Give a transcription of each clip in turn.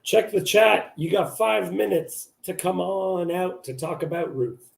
Check the chat. You got 5 minutes to come on out to talk about Ruth.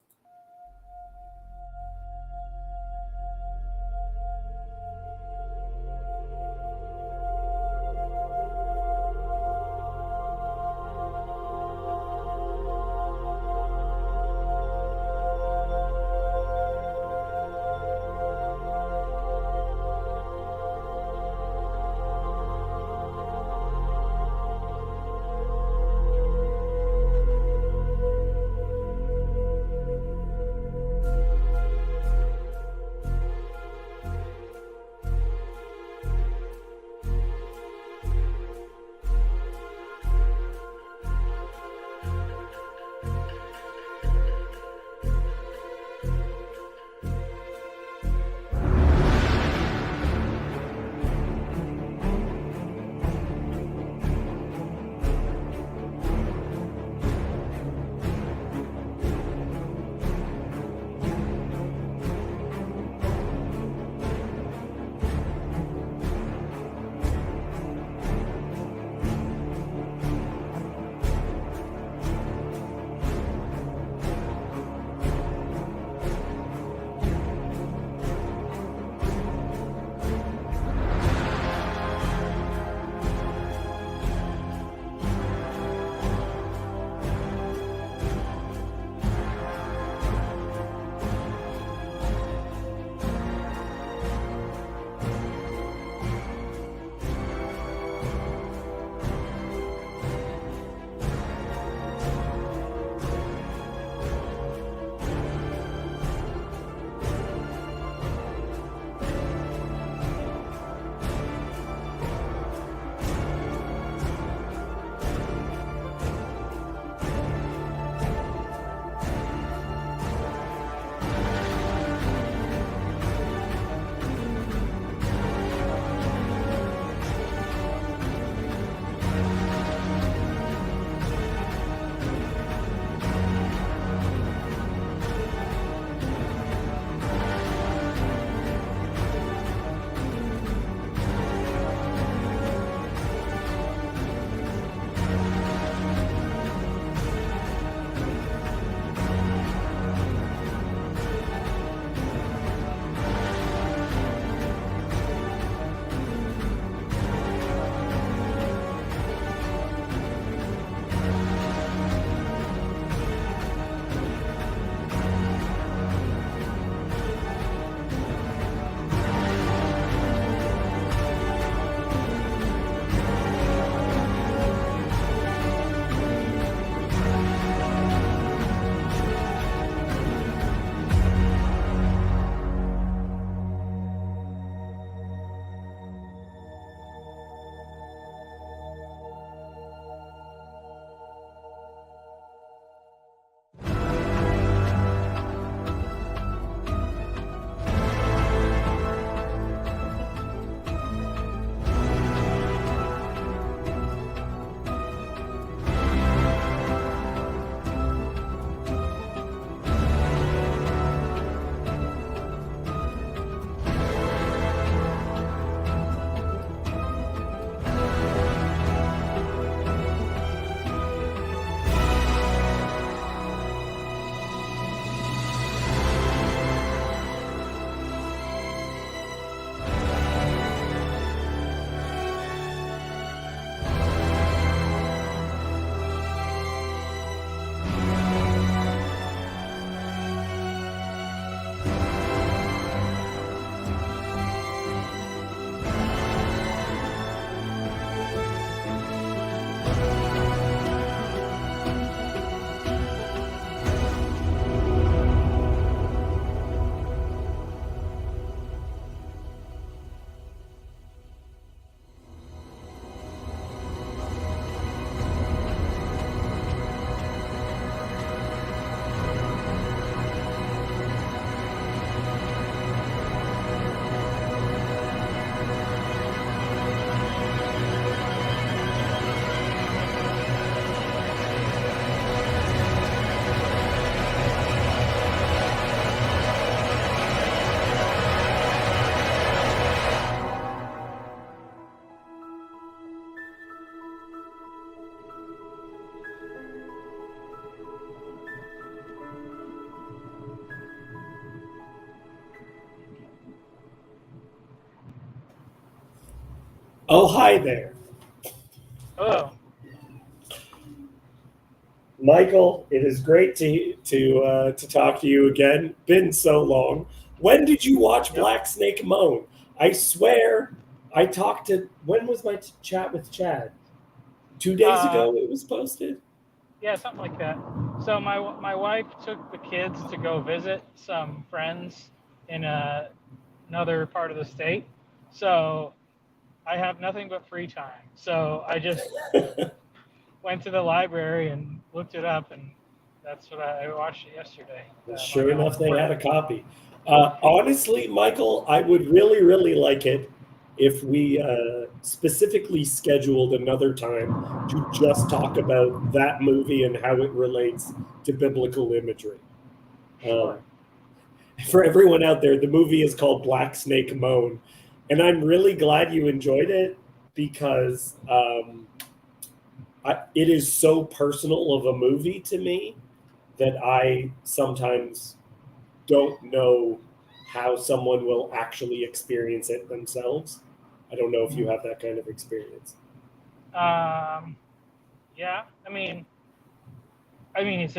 Oh, hi there. Hello. Michael, it is great to talk to you again. Been so long. When did you watch Yep. Black Snake Moan? I swear, I talked to. When was my chat with Chad? 2 days Uh, ago, it was posted. yeah, something like that. So my wife took the kids to go visit some friends in another part of the state. So I have nothing but free time. So I just went to the library and looked it up, and that's what I watched it yesterday. While Sure y'all enough, were they had a working. copy. Honestly, Michael, I would really, really like it if we specifically scheduled another time to just talk about that movie and how it relates to biblical imagery. Sure. Um, for everyone out there, the movie is called Black Snake Moan, and I'm really glad you enjoyed it because it is so personal of a movie to me that I sometimes don't know how someone will actually experience it themselves. I don't know if you have that kind of experience. Um, yeah. I mean, it's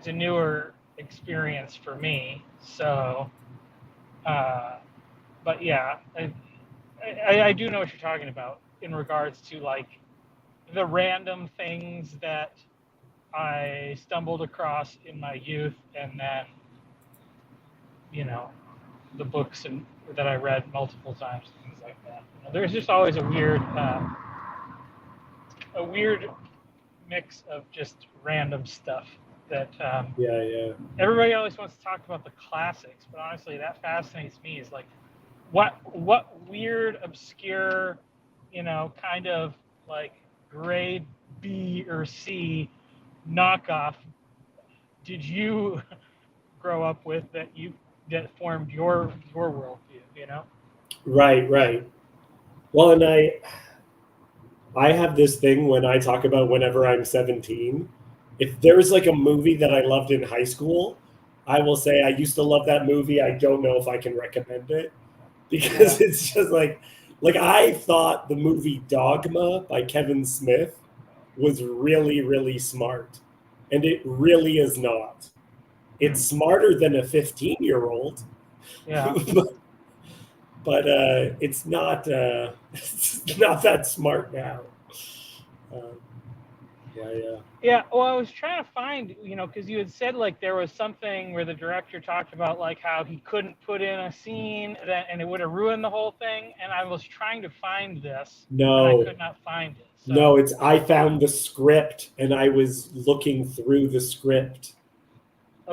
a newer experience for me. So, uh, but yeah, I do know what you're talking about in regards to like the random things that I stumbled across in my youth, and then you know the books and that I read multiple times, things like that. There's just always a weird mix of just random stuff that Yeah, yeah. everybody always wants to talk about the classics, but honestly, that fascinates me. Is like what weird, obscure, kind of like grade B or C knockoff did you grow up with that formed your worldview? Right, right. Well, and I have this thing when I talk about whenever I'm 17. If there's like a movie that I loved in high school, I will say I used to love that movie. I don't know if I can recommend it Yeah. because it's just like I thought the movie Dogma by Kevin Smith was really, really smart. And it really is not. It's Hmm. smarter than a 15-year-old, Yeah. but it's not it's not that smart now. Um, yeah, yeah. Yeah, well, I was trying to find, because you had said like there was something where the director talked about like how he couldn't put in a scene and it would have ruined the whole thing. And I was trying to find this and I No, could not find it. no, So, it's I found the script and I was looking through the script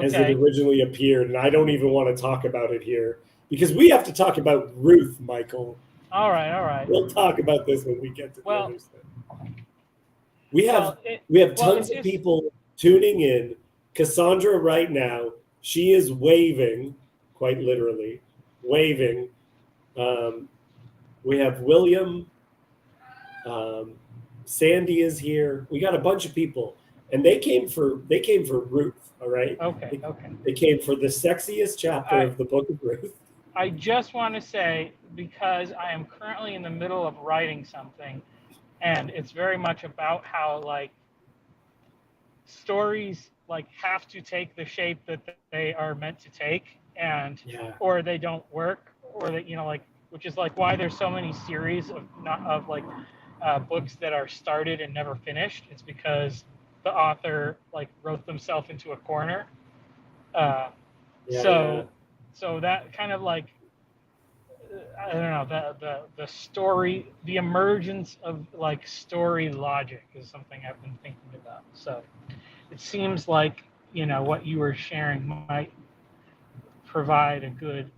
as it okay. originally appeared, and I don't even want to talk about it here because we have to talk about Ruth, Michael. All right. All right. We'll talk about this when we get to the Well, other stuff. We have well, it, we have well, tons it of just, people tuning in. Cassandra right now, she is waving, quite literally, waving. Um, we have William, um, Sandy is here. We got a bunch of people, and they came for Ruth. All right, okay. they, Okay. they came for the sexiest chapter I, of the book of Ruth. I just want to say, because I am currently in the middle of writing something, and it's very much about how like stories like have to take the shape that they are meant to take, and Yeah, or they don't work, or that like, which is like why there's so many series of not of like books that are started and never finished. It's because the author like wrote themselves into a corner. uh, yeah, yeah, so that kind of like, I don't know, the story, the emergence of like story logic is something I've been thinking about. So it seems like what you were sharing might provide a good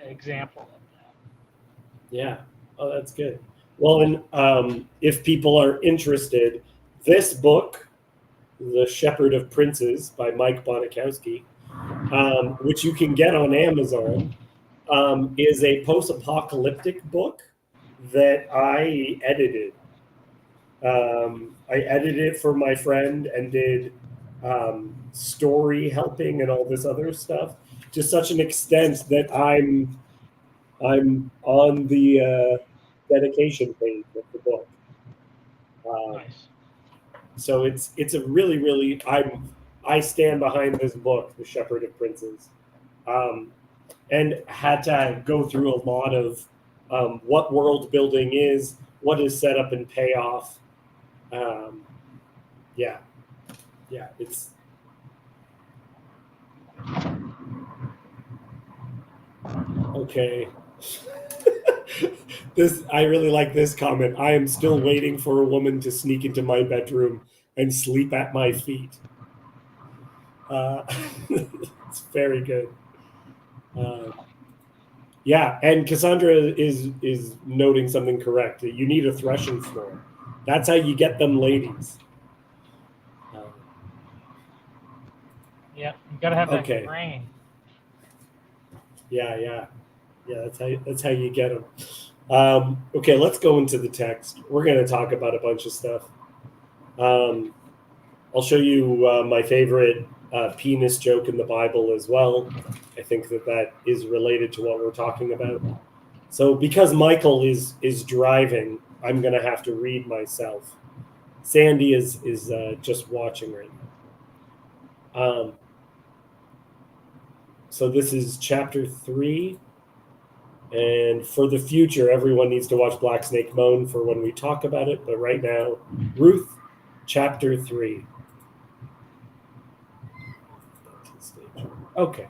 example of that. yeah. Oh, that's good. Well, and if people are interested, this book, The Shepherd of Princes by Mike Bonikowski, which you can get on Amazon, is a post-apocalyptic book that I edited. I edited it for my friend and did story helping and all this other stuff to such an extent that I'm on dedication page of the book. Nice. So it's a really I stand behind this book, The Shepherd of Princes, and had to go through a lot of what world building is, what is set up and payoff. Yeah, it's okay. This I really like this comment. I am still waiting for a woman to sneak into my bedroom and sleep at my feet. It's very good. Yeah, and Cassandra is noting something correct. You need a threshing floor. That's how you get them ladies. Yeah, you gotta have that Okay. grain. Yeah. That's how you get them. Okay, let's go into the text. We're going to talk about a bunch of stuff. I'll show you my favorite penis joke in the Bible as well. I think that is related to what we're talking about. So because Michael is driving, I'm going to have to read myself. Sandy is just watching right now. So this is chapter 3. And for the future, everyone needs to watch Black Snake Moan for when we talk about it. But right now, Ruth, chapter 3. Okay.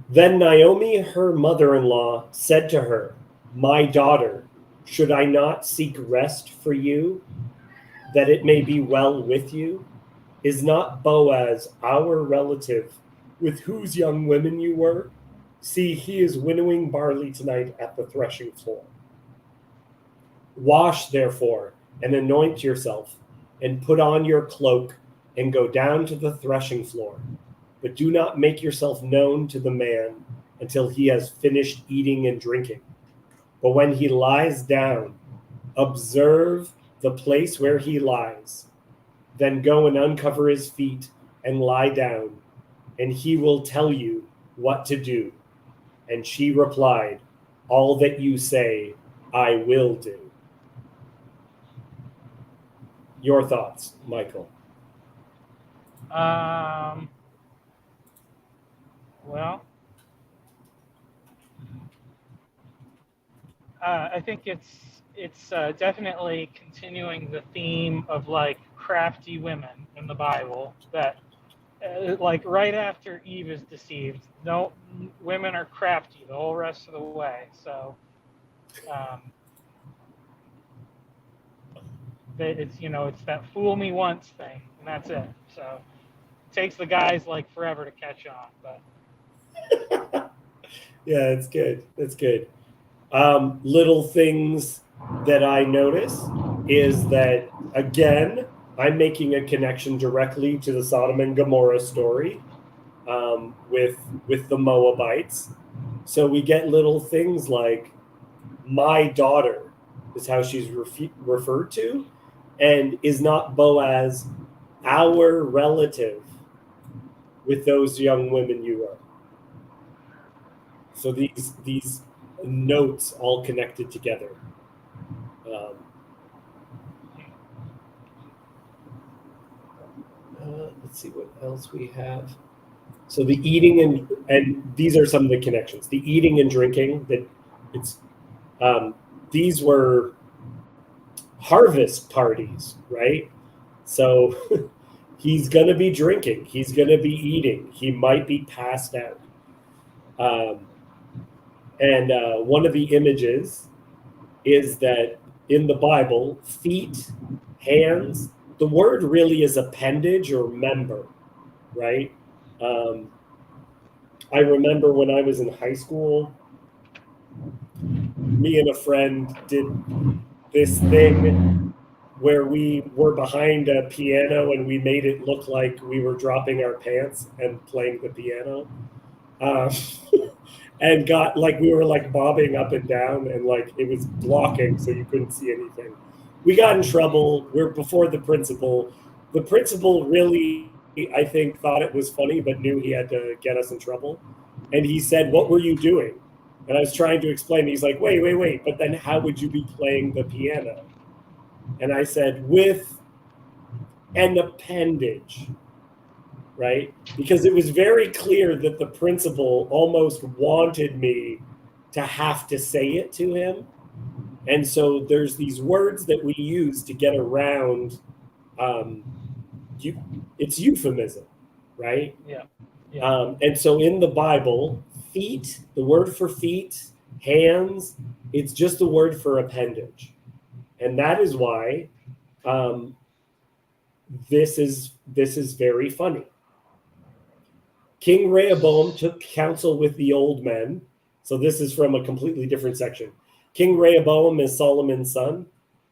Then Naomi, her mother-in-law, said to her, "My daughter, should I not seek rest for you, that it may be well with you? Is not Boaz our relative, with whose young women you were? See, he is winnowing barley tonight at the threshing floor. Wash, therefore, and anoint yourself, and put on your cloak, and go down to the threshing floor. But do not make yourself known to the man until he has finished eating and drinking. But when he lies down, observe the place where he lies. Then go and uncover his feet and lie down, and he will tell you what to do." And she replied, "All that you say, I will do." Your thoughts, Michael? Well, I think it's definitely continuing the theme of like crafty women in the Bible. That like right after Eve is deceived, no, women are crafty the whole rest of the way. So it's it's that fool me once thing, and that's it. So it takes the guys like forever to catch on, but. Yeah, it's good. It's good. Little things that I notice is that, again, I'm making a connection directly to the Sodom and Gomorrah story with the Moabites. So we get little things like "my daughter" is how she's referred to, and is not Boaz our relative, with those young women you are. So these notes all connected together. Let's see what else we have. So the eating and these are some of the connections. The eating and drinking, that it's these were harvest parties, right? So he's gonna be drinking, he's gonna be eating, he might be passed out. And one of the images is that in the Bible, feet, hands, the word really is appendage or member, right? I remember when I was in high school, me and a friend did this thing where we were behind a piano and we made it look like we were dropping our pants and playing the piano. And got like we were like bobbing up and down, and like it was blocking so you couldn't see anything. We got in trouble. We're before the principal. The principal really, I think, thought it was funny but knew he had to get us in trouble, and he said, "What were you doing?" And I was trying to explain. He's like, wait. But then how would you be playing the piano? And I said, with an appendage, right? Because it was very clear that the principal almost wanted me to have to say it to him. And so there's these words that we use to get around it's euphemism, right? Yeah. And so in the Bible, feet, the word for feet, hands, it's just the word for appendage. And that is why this is very funny. King Rehoboam took counsel with the old men. So this is from a completely different section. King Rehoboam is Solomon's son.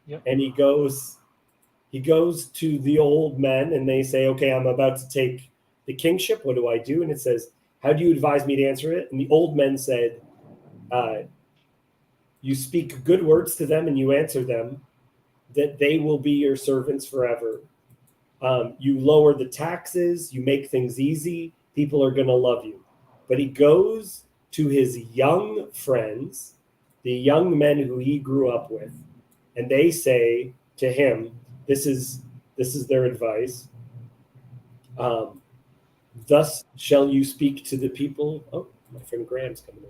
Yep. And he goes to the old men and they say, okay, I'm about to take the kingship. What do I do? And it says, how do you advise me to answer it? And the old men said, you speak good words to them and you answer them, that they will be your servants forever. You lower the taxes, you make things easy, people are going to love you. But he goes to his young friends, the young men who he grew up with, and they say to him, this is their advice. Thus shall you speak to the people. Oh, my friend Graham's coming in.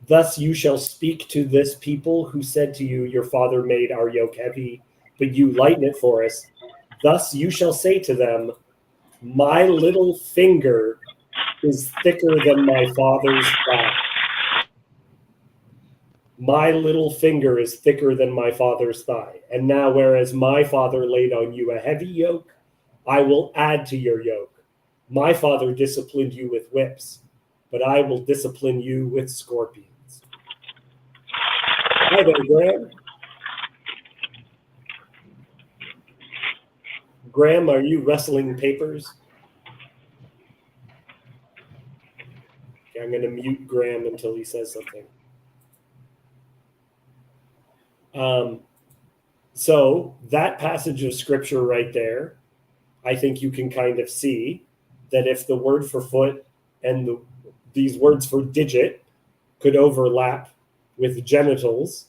Thus you shall speak to this people who said to you, your father made our yoke heavy, but you lighten it for us. Thus you shall say to them, my little finger is thicker than my father's thigh. My little finger is thicker than my father's thigh. And now, whereas my father laid on you a heavy yoke, I will add to your yoke. My father disciplined you with whips, but I will discipline you with scorpions. Hi there, Graham. Graham, are you wrestling papers? Okay, I'm going to mute Graham until he says something. So that passage of scripture right there, I think you can kind of see that if the word for foot and these words for digit could overlap with genitals,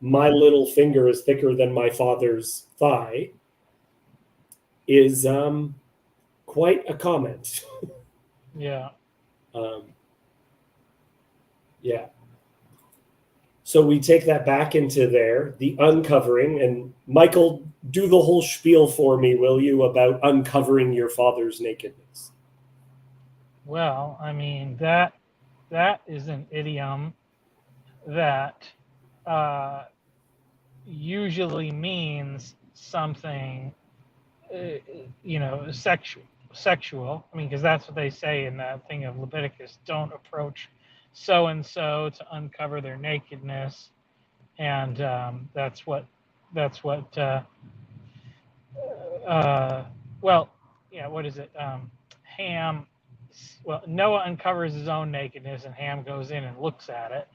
my little finger is thicker than my father's thigh, is quite a comment. Yeah. Yeah. So we take that back into there, the uncovering, and Michael, do the whole spiel for me, will you, about uncovering your father's nakedness? Well, I mean, that is an idiom that usually means something, sexual. I mean, because that's what they say in that thing of Leviticus: don't approach so and so to uncover their nakedness, and that's what. Well, yeah. What is it? Ham. Well, Noah uncovers his own nakedness, and Ham goes in and looks at it.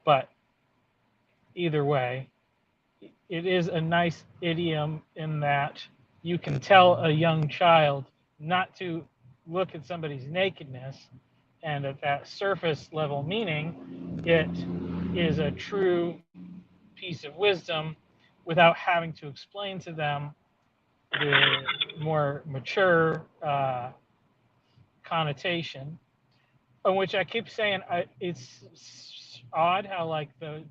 But either way, it is a nice idiom in that you can tell a young child not to look at somebody's nakedness, and at that surface level meaning, it is a true piece of wisdom without having to explain to them the more mature connotation, on which I keep saying it's odd how like the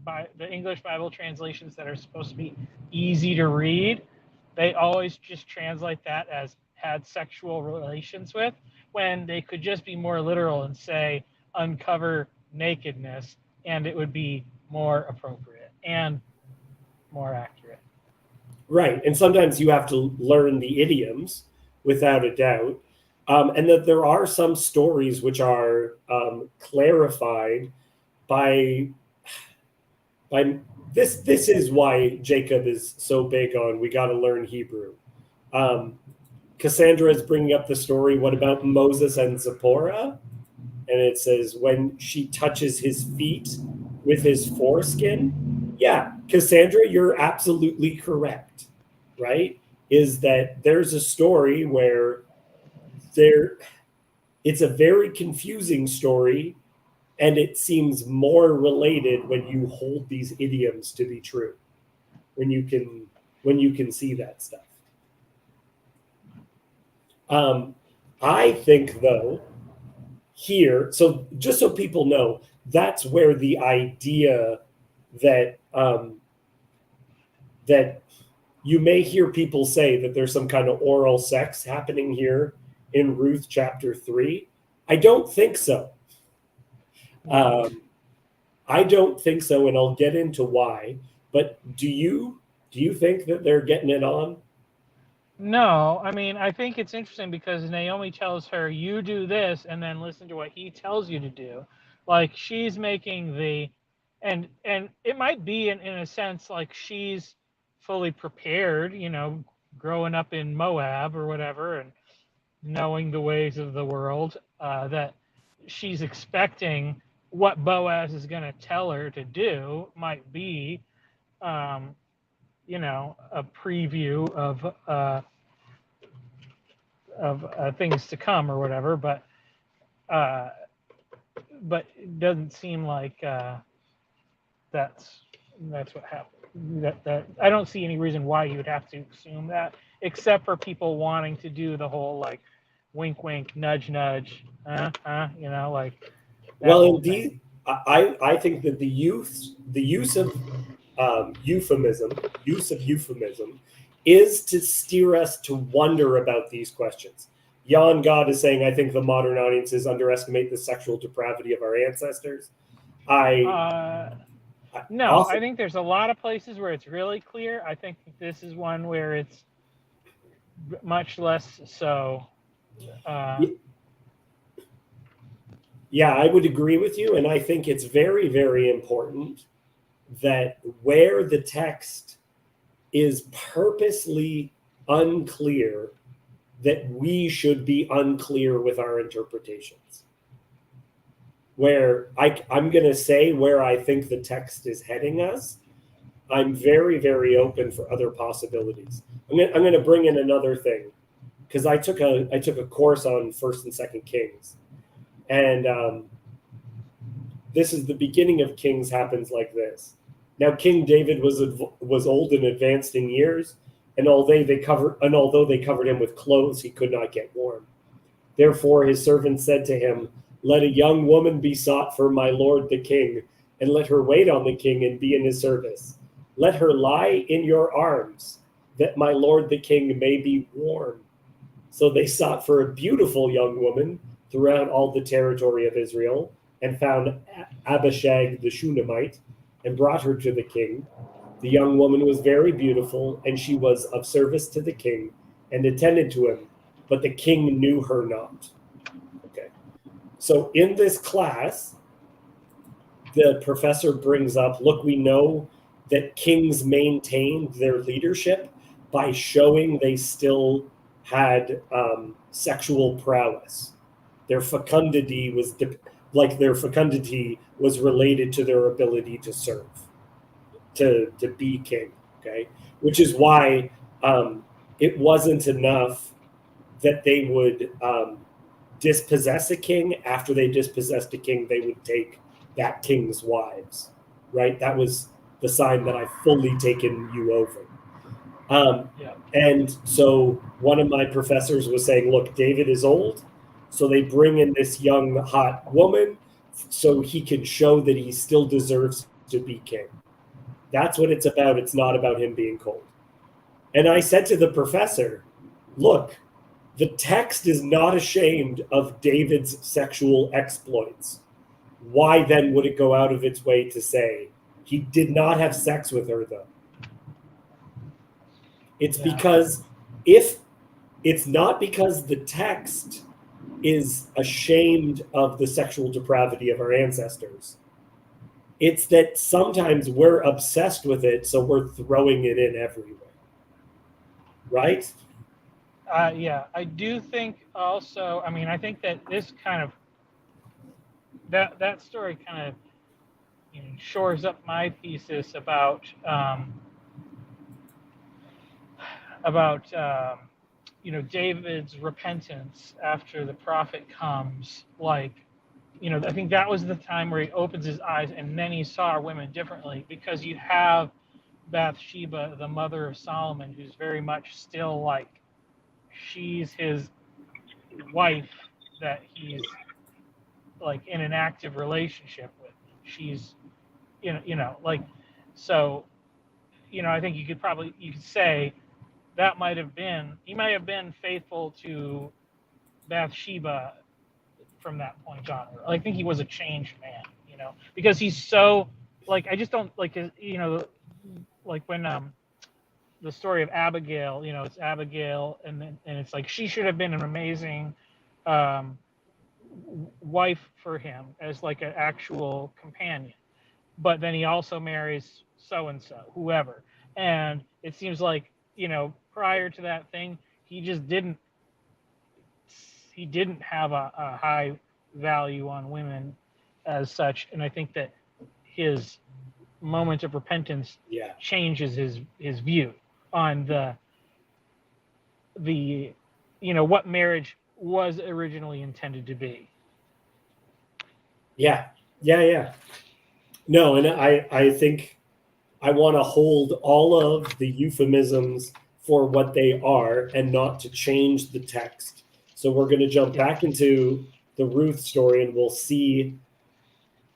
English Bible translations that are supposed to be easy to read, they always just translate that as had sexual relations with, when they could just be more literal and say uncover nakedness, and it would be more appropriate and more accurate. Right. And sometimes you have to learn the idioms, without a doubt. And that there are some stories which are clarified by this. This is why Jacob is so big on we got to learn Hebrew. Cassandra is bringing up the story. What about Moses and Zipporah? And it says when she touches his feet with his foreskin. Yeah, Cassandra, you're absolutely correct. Right? Is that there's a story where it's a very confusing story, and it seems more related when you hold these idioms to be true, when you can see that stuff. I think, though, here, so just so people know, that's where the idea that that you may hear people say that there's some kind of oral sex happening here in Ruth chapter 3. I don't think so. I don't think so, and I'll get into why. But do you think that they're getting it on? No, I mean, I think it's interesting because Naomi tells her, "You do this, and then listen to what he tells you to do." Like she's making and it might be in a sense like she's fully prepared, growing up in Moab or whatever, and knowing the ways of the world, that she's expecting what Boaz is going to tell her to do might be, um, a preview of things to come or whatever, uh, but it doesn't seem like that's what happened. That I don't see any reason why you would have to assume that, except for people wanting to do the whole like wink, wink, nudge, nudge, like that Well, whole thing. indeed, I think that the use of euphemism is to steer us to wonder about these questions. Jan God is saying, I think the modern audiences underestimate the sexual depravity of our ancestors. I, Uh, I no, also, I think there's a lot of places where it's really clear. I think this is one where it's much less so. yeah, I would agree with you, and I think it's very, very important that where the text is purposely unclear, that we should be unclear with our interpretations. Where I'm going to say where I think the text is heading us, I'm very, very open for other possibilities. I'm going to bring in another thing because I took a course on First and Second Kings, and this is the beginning of Kings happens like this. Now King David was old and advanced in years, and although they covered him with clothes, he could not get warm. Therefore his servants said to him, "Let a young woman be sought for my lord the king, and let her wait on the king and be in his service. Let her lie in your arms, that my lord the king may be warm." So they sought for a beautiful young woman throughout all the territory of Israel, and found Abishag the Shunammite, and brought her to the king. The young woman was very beautiful, and she was of service to the king, and attended to him, but the king knew her not. Okay. So in this class, the professor brings up, look, we know that kings maintained their leadership by showing they still had sexual prowess. Their fecundity was related to their ability to serve, to be king. Okay, which is why it wasn't enough that they would dispossess a king. After they dispossessed a king, they would take that king's wives. Right, that was the sign that I've fully taken you over. Yeah. And so one of my professors was saying, look, David is old, so they bring in this young, hot woman so he can show that he still deserves to be king. That's what it's about. It's not about him being cold. And I said to the professor, look, the text is not ashamed of David's sexual exploits. Why then would it go out of its way to say he did not have sex with her, though? It's because if it's not because the text is ashamed of the sexual depravity of our ancestors. It's that sometimes we're obsessed with it, so we're throwing it in everywhere. Right? Yeah, I do think also. I mean, I think that this kind of that story kind of shores up my thesis about David's repentance after the prophet comes, like, I think that was the time where he opens his eyes and then he saw women differently, because you have Bathsheba, the mother of Solomon, who's very much still like, she's his wife that he's like in an active relationship with. She's, like, so, I think you could say that he might have been faithful to Bathsheba from that point on. I think he was a changed man, because he's so, like, I just don't like, like when the story of Abigail, it's Abigail, and it's like she should have been an amazing um, wife for him as like an actual companion, but then he also marries so and so, whoever, and it seems like, prior to that thing, he just didn't have a high value on women as such, and I think that his moment of repentance changes his view on the what marriage was originally intended to be. Yeah. No, and I think I want to hold all of the euphemisms for what they are and not to change the text. So we're going to jump back into the Ruth story, and we'll see,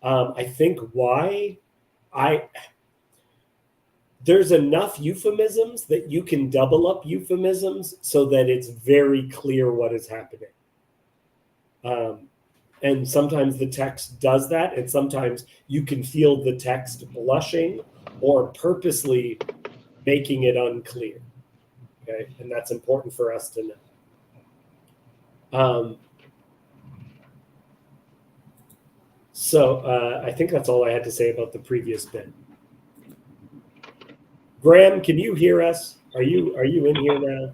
I think, why there's enough euphemisms that you can double up euphemisms so that it's very clear what is happening. And sometimes the text does that, and sometimes you can feel the text blushing or purposely making it unclear. Okay, and that's important for us to know. So I think that's all I had to say about the previous bit. Graham, can you hear us? Are you in here now?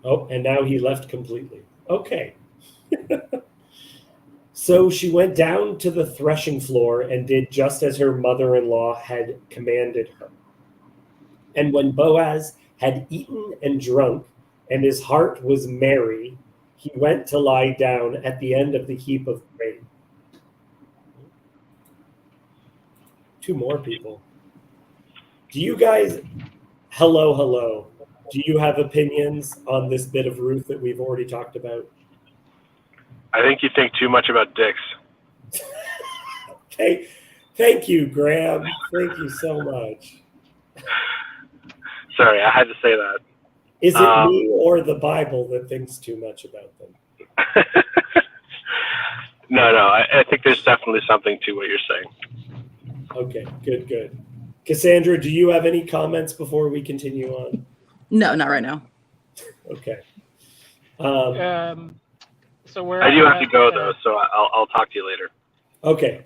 Oh, and now he left completely. Okay. So she went down to the threshing floor and did just as her mother-in-law had commanded her. And when Boaz had eaten and drunk, and his heart was merry, he went to lie down at the end of the heap of grain. Two more people. Do you guys, hello, do you have opinions on this bit of Ruth that we've already talked about? I think you think too much about dicks. Okay. Thank you, Graham. Thank you so much. Sorry, I had to say that. Is it me or the Bible that thinks too much about them? No, I think there's definitely something to what you're saying. Okay, good. Cassandra, do you have any comments before we continue on? No, not right now. Okay. So we're I do have to go though, so I'll talk to you later. Okay.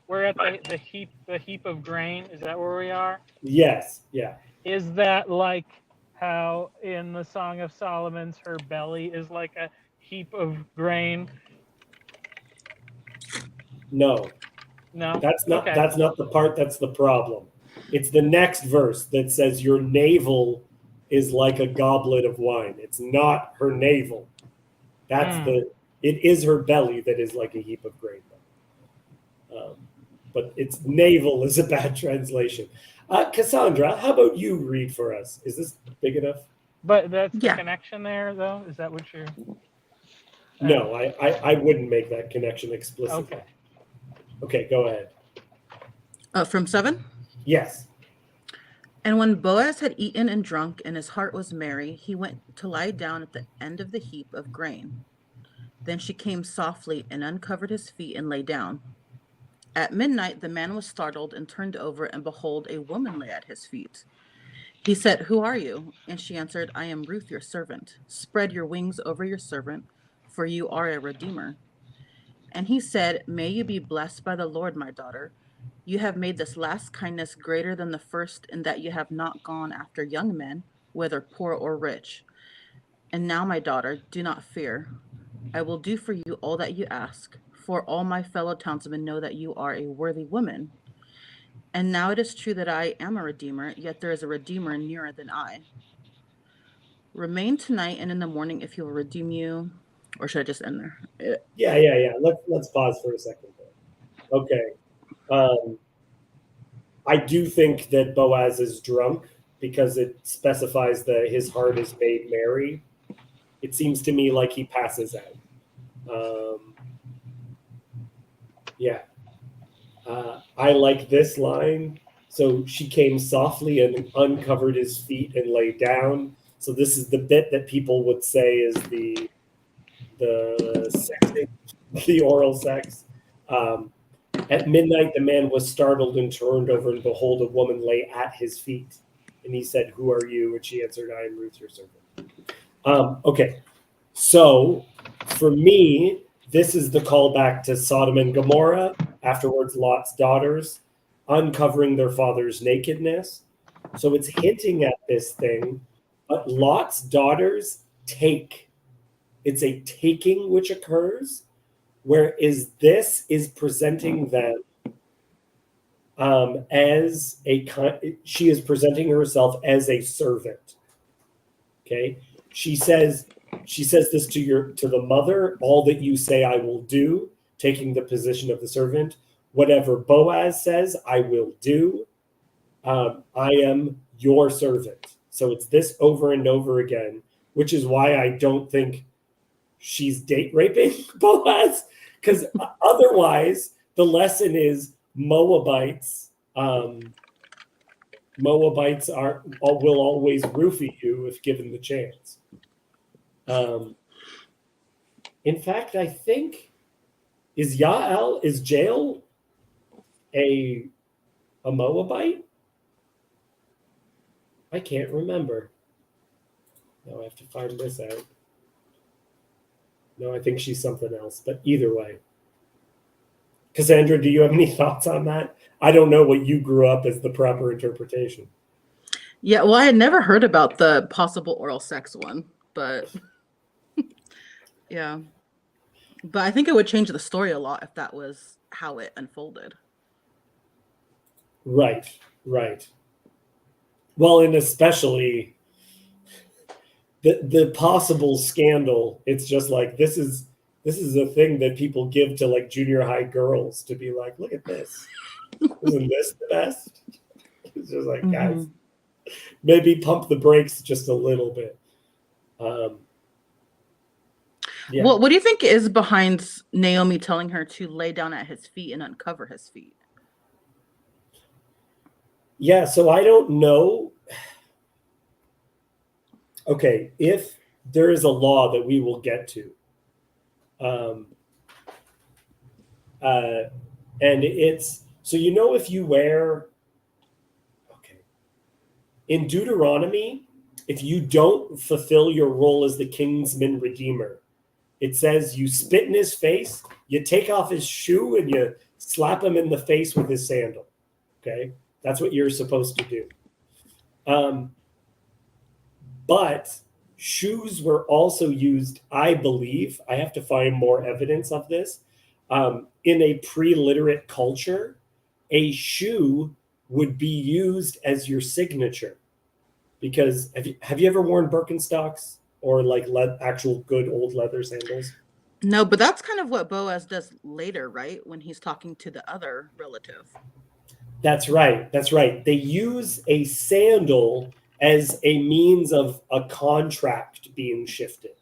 We're at the heap of grain. Is that where we are? Yes. Yeah. Is that like how in the Song of Solomon's her belly is like a heap of grain? No. That's not. Okay. That's not the part that's the problem. It's the next verse that says your navel is like a goblet of wine. It's not her navel. That's it is her belly that is like a heap of grain. But it's navel is a bad translation. Cassandra, how about you read for us? Is this big enough? But that's the connection there, though? Is that what you're... No, I wouldn't make that connection explicitly. Okay, go ahead. From 7? Yes. And when Boaz had eaten and drunk, and his heart was merry, he went to lie down at the end of the heap of grain. Then she came softly and uncovered his feet and lay down. At midnight the man was startled and turned over, and behold, a woman lay at his feet. He said, "Who are you?" And she answered, "I am Ruth, your servant. Spread your wings over your servant, for you are a redeemer." And he said, "May you be blessed by the Lord, my daughter. You have made this last kindness greater than the first, in that you have not gone after young men, whether poor or rich. And now, my daughter, do not fear. I will do for you all that you ask, for all my fellow townsmen know that you are a worthy woman. And now it is true that I am a redeemer, yet there is a redeemer nearer than I. Remain tonight, and in the morning, if he will redeem you, or should I just end there? Yeah. Let's pause for a second there. Okay. I do think that Boaz is drunk because it specifies that his heart is made merry. It seems to me like he passes out. Yeah. I like this line. So she came softly and uncovered his feet and lay down. So this is the bit that people would say is the sexing, the oral sex. At midnight, the man was startled and turned over, and behold, a woman lay at his feet. And he said, "Who are you?" And she answered, "I am Ruth, your servant." Okay, so for me, this is the callback to Sodom and Gomorrah. Afterwards, Lot's daughters uncovering their father's nakedness. So it's hinting at this thing, but Lot's daughters take. It's a taking which occurs, whereas this is presenting them as she is presenting herself as a servant. Okay, she says this to the mother. All that you say, I will do, taking the position of the servant. Whatever Boaz says, I will do. I am your servant. So it's this over and over again, which is why I don't think she's date raping Boaz, because otherwise the lesson is Moabites. Moabites will always roofie you if given the chance. In fact, I think is Jael a Moabite? I can't remember. Now I have to find this out. No, I think she's something else. But either way, Cassandra, do you have any thoughts on that? I don't know what you grew up as the proper interpretation. Yeah, well, I had never heard about the possible oral sex one, but yeah. But I think it would change the story a lot if that was how it unfolded. Right. Well, and especially the possible scandal. It's just like this is a thing that people give to like junior high girls to be like, look at this. Isn't this the best? It's just like, guys, maybe pump the brakes just a little bit. Yeah. Well, what do you think is behind Naomi telling her to lay down at his feet and uncover his feet? Yeah, so I don't know. Okay, if there is a law that we will get to, and it's so if you wear, okay, in Deuteronomy, if you don't fulfill your role as the kinsman redeemer, it says you spit in his face, you take off his shoe, and you slap him in the face with his sandal. Okay, that's what you're supposed to do. But shoes were also used, I believe, I have to find more evidence of this. In a pre-literate culture, a shoe would be used as your signature. Because have you ever worn Birkenstocks or like actual good old leather sandals? No, but that's kind of what Boaz does later, right? When he's talking to the other relative. That's right. They use a sandal as a means of a contract being shifted.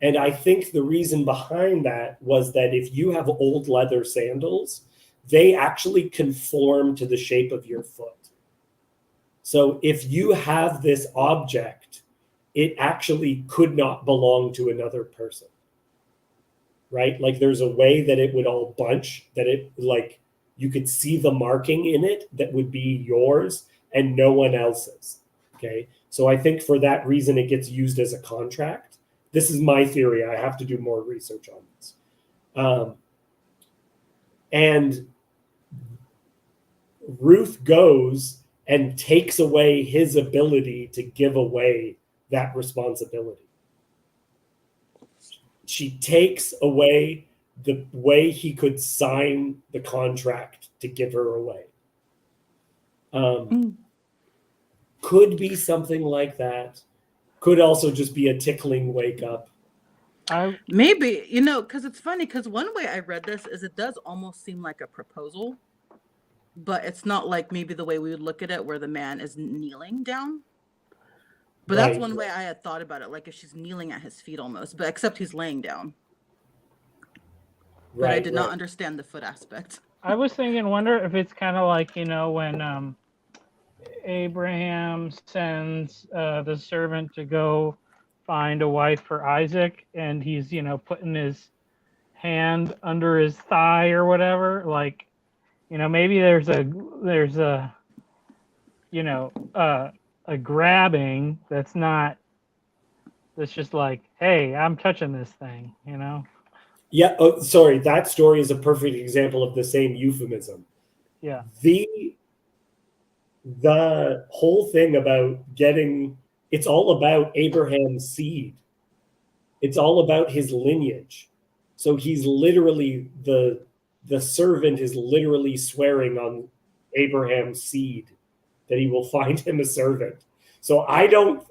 And I think the reason behind that was that if you have old leather sandals, they actually conform to the shape of your foot. So if you have this object, it actually could not belong to another person, right? Like there's a way that it would all bunch, that it like you could see the marking in it that would be yours and no one else's. Okay. So I think for that reason, it gets used as a contract. This is my theory. I have to do more research on this. And Ruth goes and takes away his ability to give away that responsibility. She takes away the way he could sign the contract to give her away. Could be something like that. Could also just be a tickling wake up. Maybe, because it's funny, because one way I read this is it does almost seem like a proposal, but it's not like maybe the way we would look at it where the man is kneeling down. But that's one way I had thought about it, like if she's kneeling at his feet almost, but except he's laying down. But I did not understand the foot aspect. I was thinking, wonder if it's kind of like, when Abraham sends the servant to go find a wife for Isaac, and he's, putting his hand under his thigh or whatever. Like, maybe there's a grabbing that's just like, hey, I'm touching this thing, Yeah. Oh, sorry. That story is a perfect example of the same euphemism. Yeah. The whole thing about it's all about Abraham's seed. It's all about his lineage. So he's literally, the servant is literally swearing on Abraham's seed that he will find him a servant. So I don't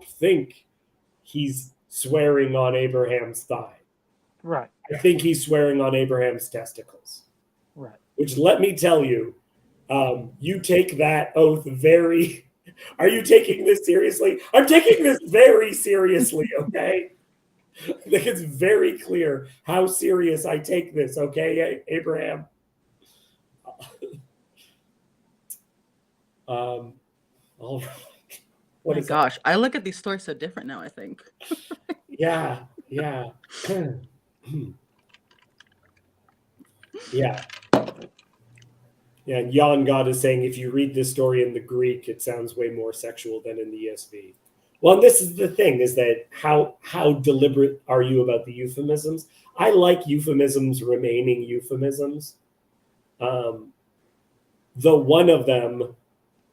think he's swearing on Abraham's thigh. Right. I think he's swearing on Abraham's testicles. Right. Which, let me tell you, you take that oath very... Are you taking this seriously? I'm taking this very seriously, okay? I think it's very clear how serious I take this, okay, Abraham? All right. Oh my gosh, I look at these stories so different now, I think. Yeah. Yeah. Yeah, Jan God is saying if you read this story in the Greek, it sounds way more sexual than in the ESV. Well, this is the thing, is that how deliberate are you about the euphemisms? I like euphemisms remaining euphemisms. Though one of them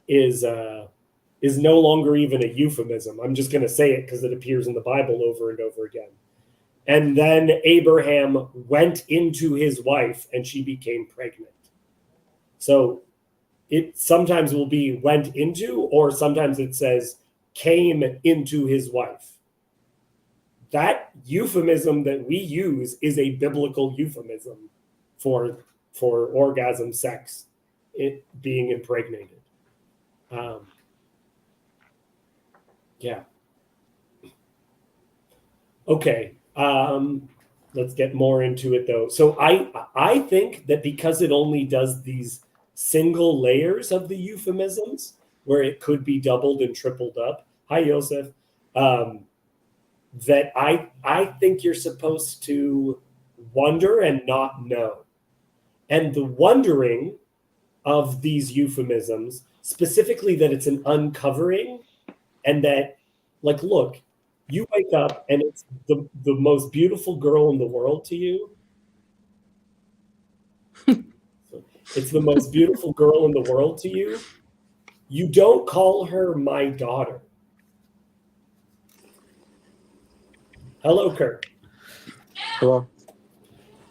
is no longer even a euphemism. I'm just going to say it because it appears in the Bible over and over again. And then Abraham went into his wife and she became pregnant. So it sometimes will be went into, or sometimes it says came into his wife. That euphemism that we use is a biblical euphemism for orgasm, sex, it being impregnated. Yeah. Okay. Let's get more into it though. So I think that because it only does these single layers of the euphemisms, where it could be doubled and tripled up. Hi, Joseph. That I think you're supposed to wonder and not know. And the wondering of these euphemisms, specifically that it's an uncovering, and that, like, look, you wake up and it's the most beautiful girl in the world to you. It's the most beautiful girl in the world to you. You don't call her my daughter. Hello, Kurt. Hello.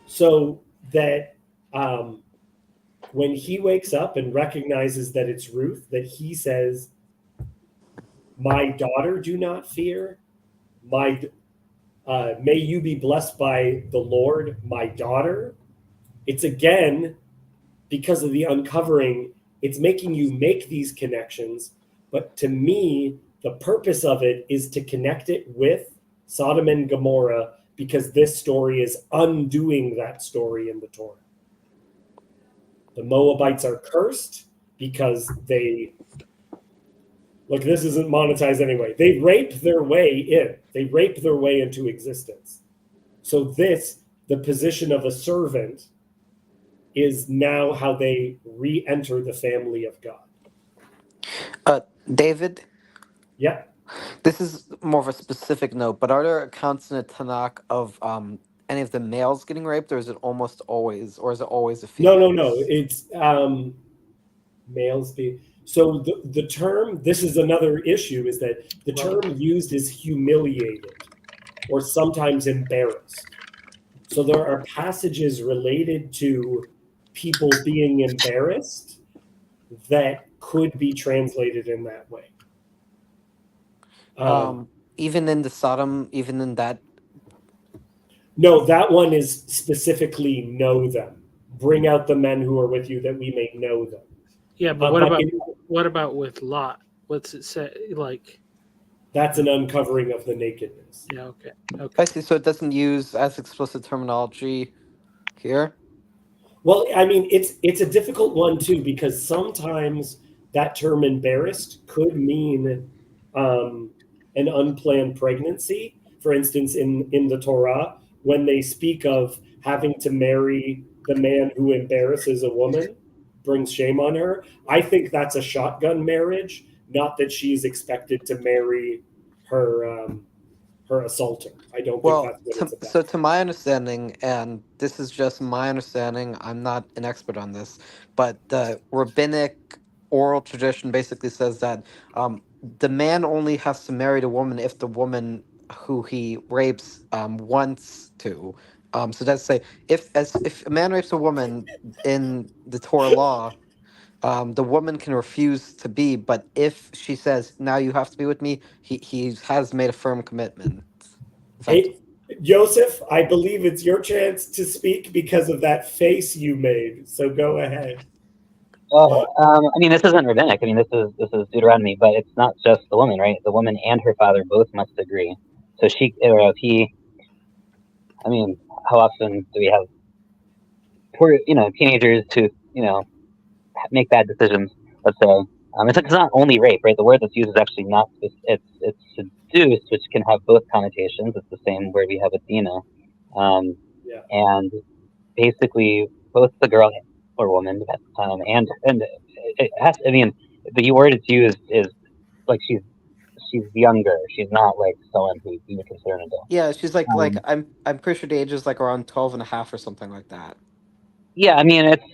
So that when he wakes up and recognizes that it's Ruth, that he says, my daughter, do not fear. May you be blessed by the Lord, my daughter. It's again, because of the uncovering, it's making you make these connections. But to me, the purpose of it is to connect it with Sodom and Gomorrah, because this story is undoing that story in the Torah. The Moabites are cursed because this isn't monetized anyway. They raped their way in. They raped their way into existence. So the position of a servant, is now how they re-enter the family of God. David? Yeah. This is more of a specific note, but are there accounts in the Tanakh of any of the males getting raped, or is it almost always, or is it always a female? No. It's males be. So the term, this is another issue, is that the term used is humiliated or sometimes embarrassed. So there are passages related to people being embarrassed that could be translated in that way. Even in the Sodom, even in that. No, that one is specifically know them. Bring out the men who are with you that we may know them. Yeah, but what about with Lot? What's it say? Like, that's an uncovering of the nakedness. Yeah. Okay. I see. So it doesn't use as explicit terminology here. Well, I mean, it's a difficult one too, because sometimes that term embarrassed could mean an unplanned pregnancy. For instance, in the Torah, when they speak of having to marry the man who embarrasses a woman, brings shame on her, I think that's a shotgun marriage, not that she's expected to marry her her assaulter. I don't think that's what it's about. So to my understanding, and this is just my understanding, I'm not an expert on this, but the rabbinic oral tradition basically says that the man only has to marry the woman if the woman who he rapes wants to. So that's say if a man rapes a woman in the Torah law, the woman can refuse to be, but if she says now you have to be with me, he has made a firm commitment. Hey, Joseph, I believe it's your chance to speak because of that face you made. So go ahead. Oh, I mean, this isn't rabbinic. I mean, this is Deuteronomy, but it's not just the woman, right? The woman and her father both must agree. So she or he. I mean, how often do we have poor, teenagers who, make bad decisions? Let's say it's not only rape, right? The word that's used is actually not. It's seduced, which can have both connotations. It's the same word we have with Dina, and basically both the girl or woman, and it has. I mean, the word it's used is like she's younger. She's not like someone who you would consider an adult. Yeah, she's like I'm pretty sure the age is like around 12 and a half or something like that. Yeah, I mean it's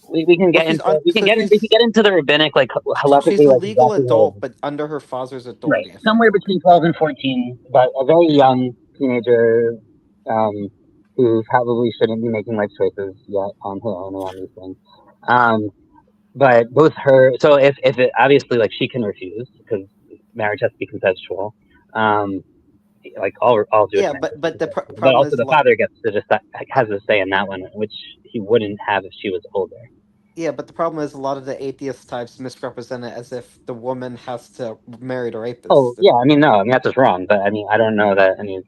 we can get into we can get into the rabbinic like halachically. She's a legal adult, but under her father's authority. Right, somewhere between 12 and 14, but a very young teenager who probably shouldn't be making life choices yet on her own around these things. But both her, so if it obviously like she can refuse because marriage has to be consensual. Like all Jewish but the problem but also is the father gets to just has a say in that one, which he wouldn't have if she was older. Yeah, but the problem is a lot of the atheist types misrepresent it as if the woman has to marry the rapist. Oh yeah, I mean that's just wrong. But I mean I don't know that. I mean,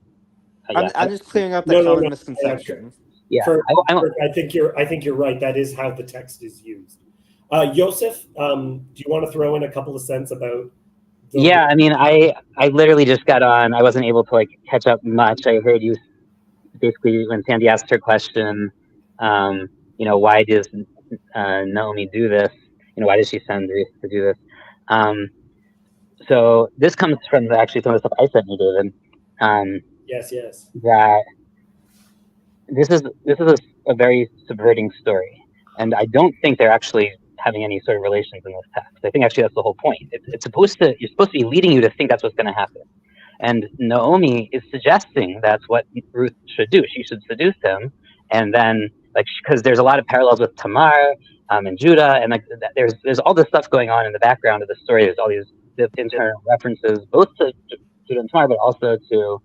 I'm just clearing up that common misconception. Yeah, I think you're right. That is how the text is used. Joseph, do you want to throw in a couple of cents about? Yeah, I mean, I literally just got on. I wasn't able to like catch up much. I heard you basically when Sandy asked her question. Why does Naomi do this? Why does she send Ruth to do this? So this comes from actually some of the stuff I sent you, David. Yes. That this is a very subverting story, and I don't think they're actually having any sort of relations in this text. I think actually that's the whole point. You're supposed to be leading you to think that's what's going to happen. And Naomi is suggesting that's what Ruth should do. She should seduce him, and then because there's a lot of parallels with Tamar and Judah, and there's all this stuff going on in the background of the story. There's all these internal references, both to Judah and Tamar, but also to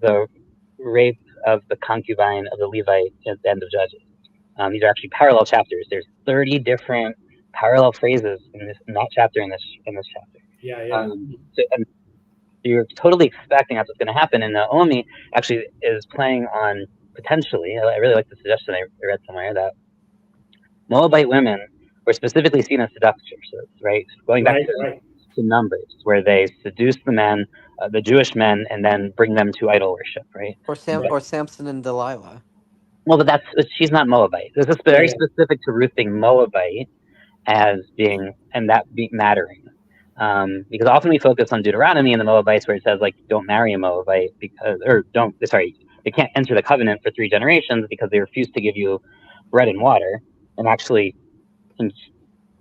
the rape of the concubine of the Levite at the end of Judges. These are actually parallel chapters. There's 30 different parallel phrases in that chapter in this chapter. Yeah. And you're totally expecting that's what's going to happen. And Naomi actually is playing on potentially. I really like the suggestion I read somewhere that Moabite women were specifically seen as seductresses, right? Going back to Numbers, where they seduce the men, the Jewish men, and then bring them to idol worship, right? Or Samson and Delilah. Well, but she's not Moabite. This is very specific to Ruth being Moabite as being mattering. Because often we focus on Deuteronomy and the Moabites where it says don't marry a Moabite they can't enter the covenant for 3 generations because they refuse to give you bread and water. And actually,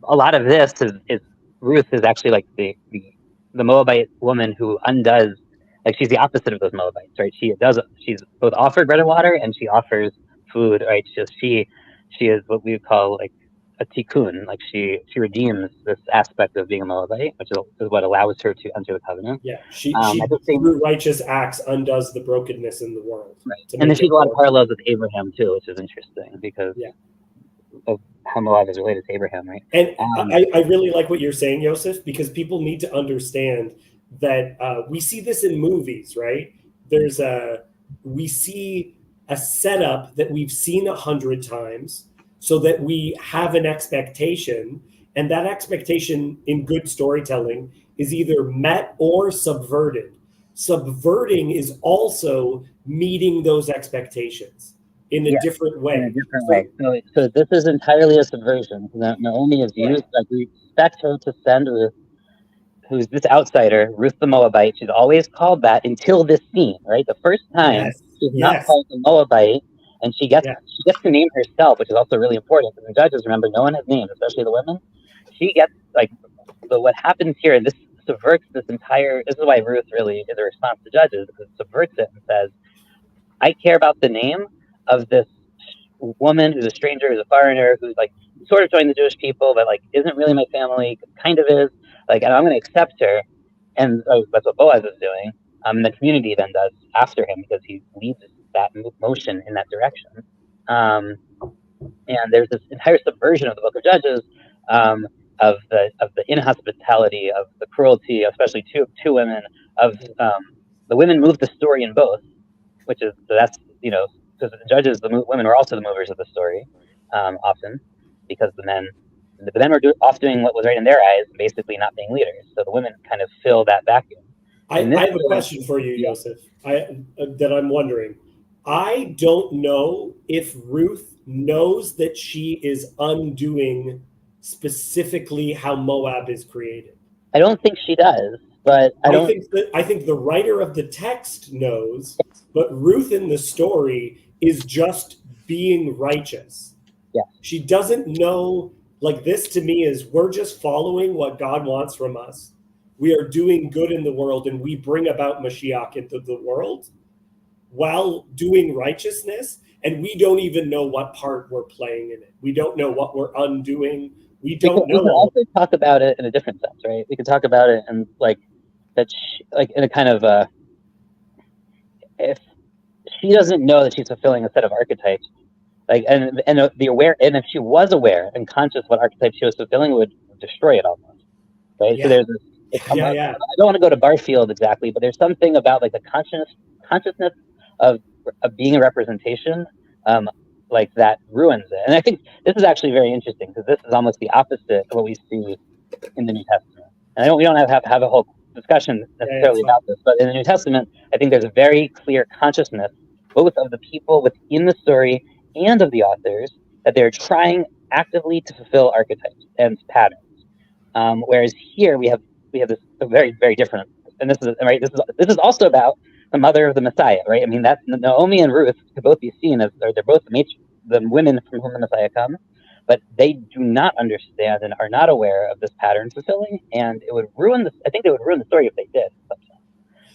a lot of this is Ruth is actually the Moabite woman who undoes, she's the opposite of those Moabites, right? She's both offered bread and water and she offers food, right? She is what we would call a tikkun, like she redeems this aspect of being a Moabite, which is what allows her to enter the covenant. Yeah, she At the same, through righteous acts undoes the brokenness in the world. right. To And make then she's it a lot of more- parallels with Abraham too, which is interesting because Yeah. of how Moab is related to Abraham, right? And I really like what you're saying, Yosef, because people need to understand that we see this in movies, right? We see a setup that we've seen 100 times so that we have an expectation, and that expectation in good storytelling is either met or subverted. Subverting is also meeting those expectations in a Yes, different way. in a different way. So this is entirely a subversion. Naomi is used, like we expect her to send Ruth, who's this outsider, Ruth the Moabite. She's always called that until this scene, right? The first time she's not called the Moabite, and she gets to name herself, which is also really important. Because the judges, remember, no one has names, especially the women. She gets like, but what happens here, and this subverts this entire. This is why Ruth really is a response to judges, because it subverts it and says, I care about the name of this woman who's a stranger, who's a foreigner, who's like sort of joined the Jewish people, but like isn't really my family, kind of is. Like, and I'm going to accept her, and that's what Boaz is doing. The community then does after him because he leads that motion in that direction. And there's this entire subversion of the Book of Judges, of the inhospitality, of the cruelty, especially two women. Of the women move the story in both, which is that's because the judges, the women were also the movers of the story, often because the men were off doing what was right in their eyes, basically not being leaders. So the women kind of fill that vacuum. I have a question for you, Yosef, that I'm wondering. I don't know if Ruth knows that she is undoing specifically how Moab is created. I don't think she does, but I think the writer of the text knows, but Ruth in the story is just being righteous. Yeah. She doesn't know, like this to me is we're just following what God wants from us. We are doing good in the world and we bring about Mashiach into the world while doing righteousness. And we don't even know what part we're playing in it. We don't know what we're undoing. We can also talk about it in a different sense, right? We can talk about it and like that, like in a kind of if she doesn't know that she's fulfilling a set of archetypes, like and the aware, and if she was aware and conscious what archetype she was fulfilling, would destroy it almost, right? Yeah. So there's this. I don't want to go to Barfield exactly, but there's something about like the consciousness of being a representation, like that ruins it. And I think this is actually very interesting because this is almost the opposite of what we see in the New Testament. And we don't have a whole discussion necessarily about this, but in the New Testament, I think there's a very clear consciousness, both of the people within the story and of the authors, that they're trying actively to fulfill archetypes and patterns. Whereas here we have this very, very different, and this is right. This is also about the mother of the Messiah, right? I mean, that's Naomi and Ruth could both be seen as they're both the women from whom the Messiah comes, but they do not understand and are not aware of this pattern fulfilling, and it would ruin I think they would ruin the story if they did.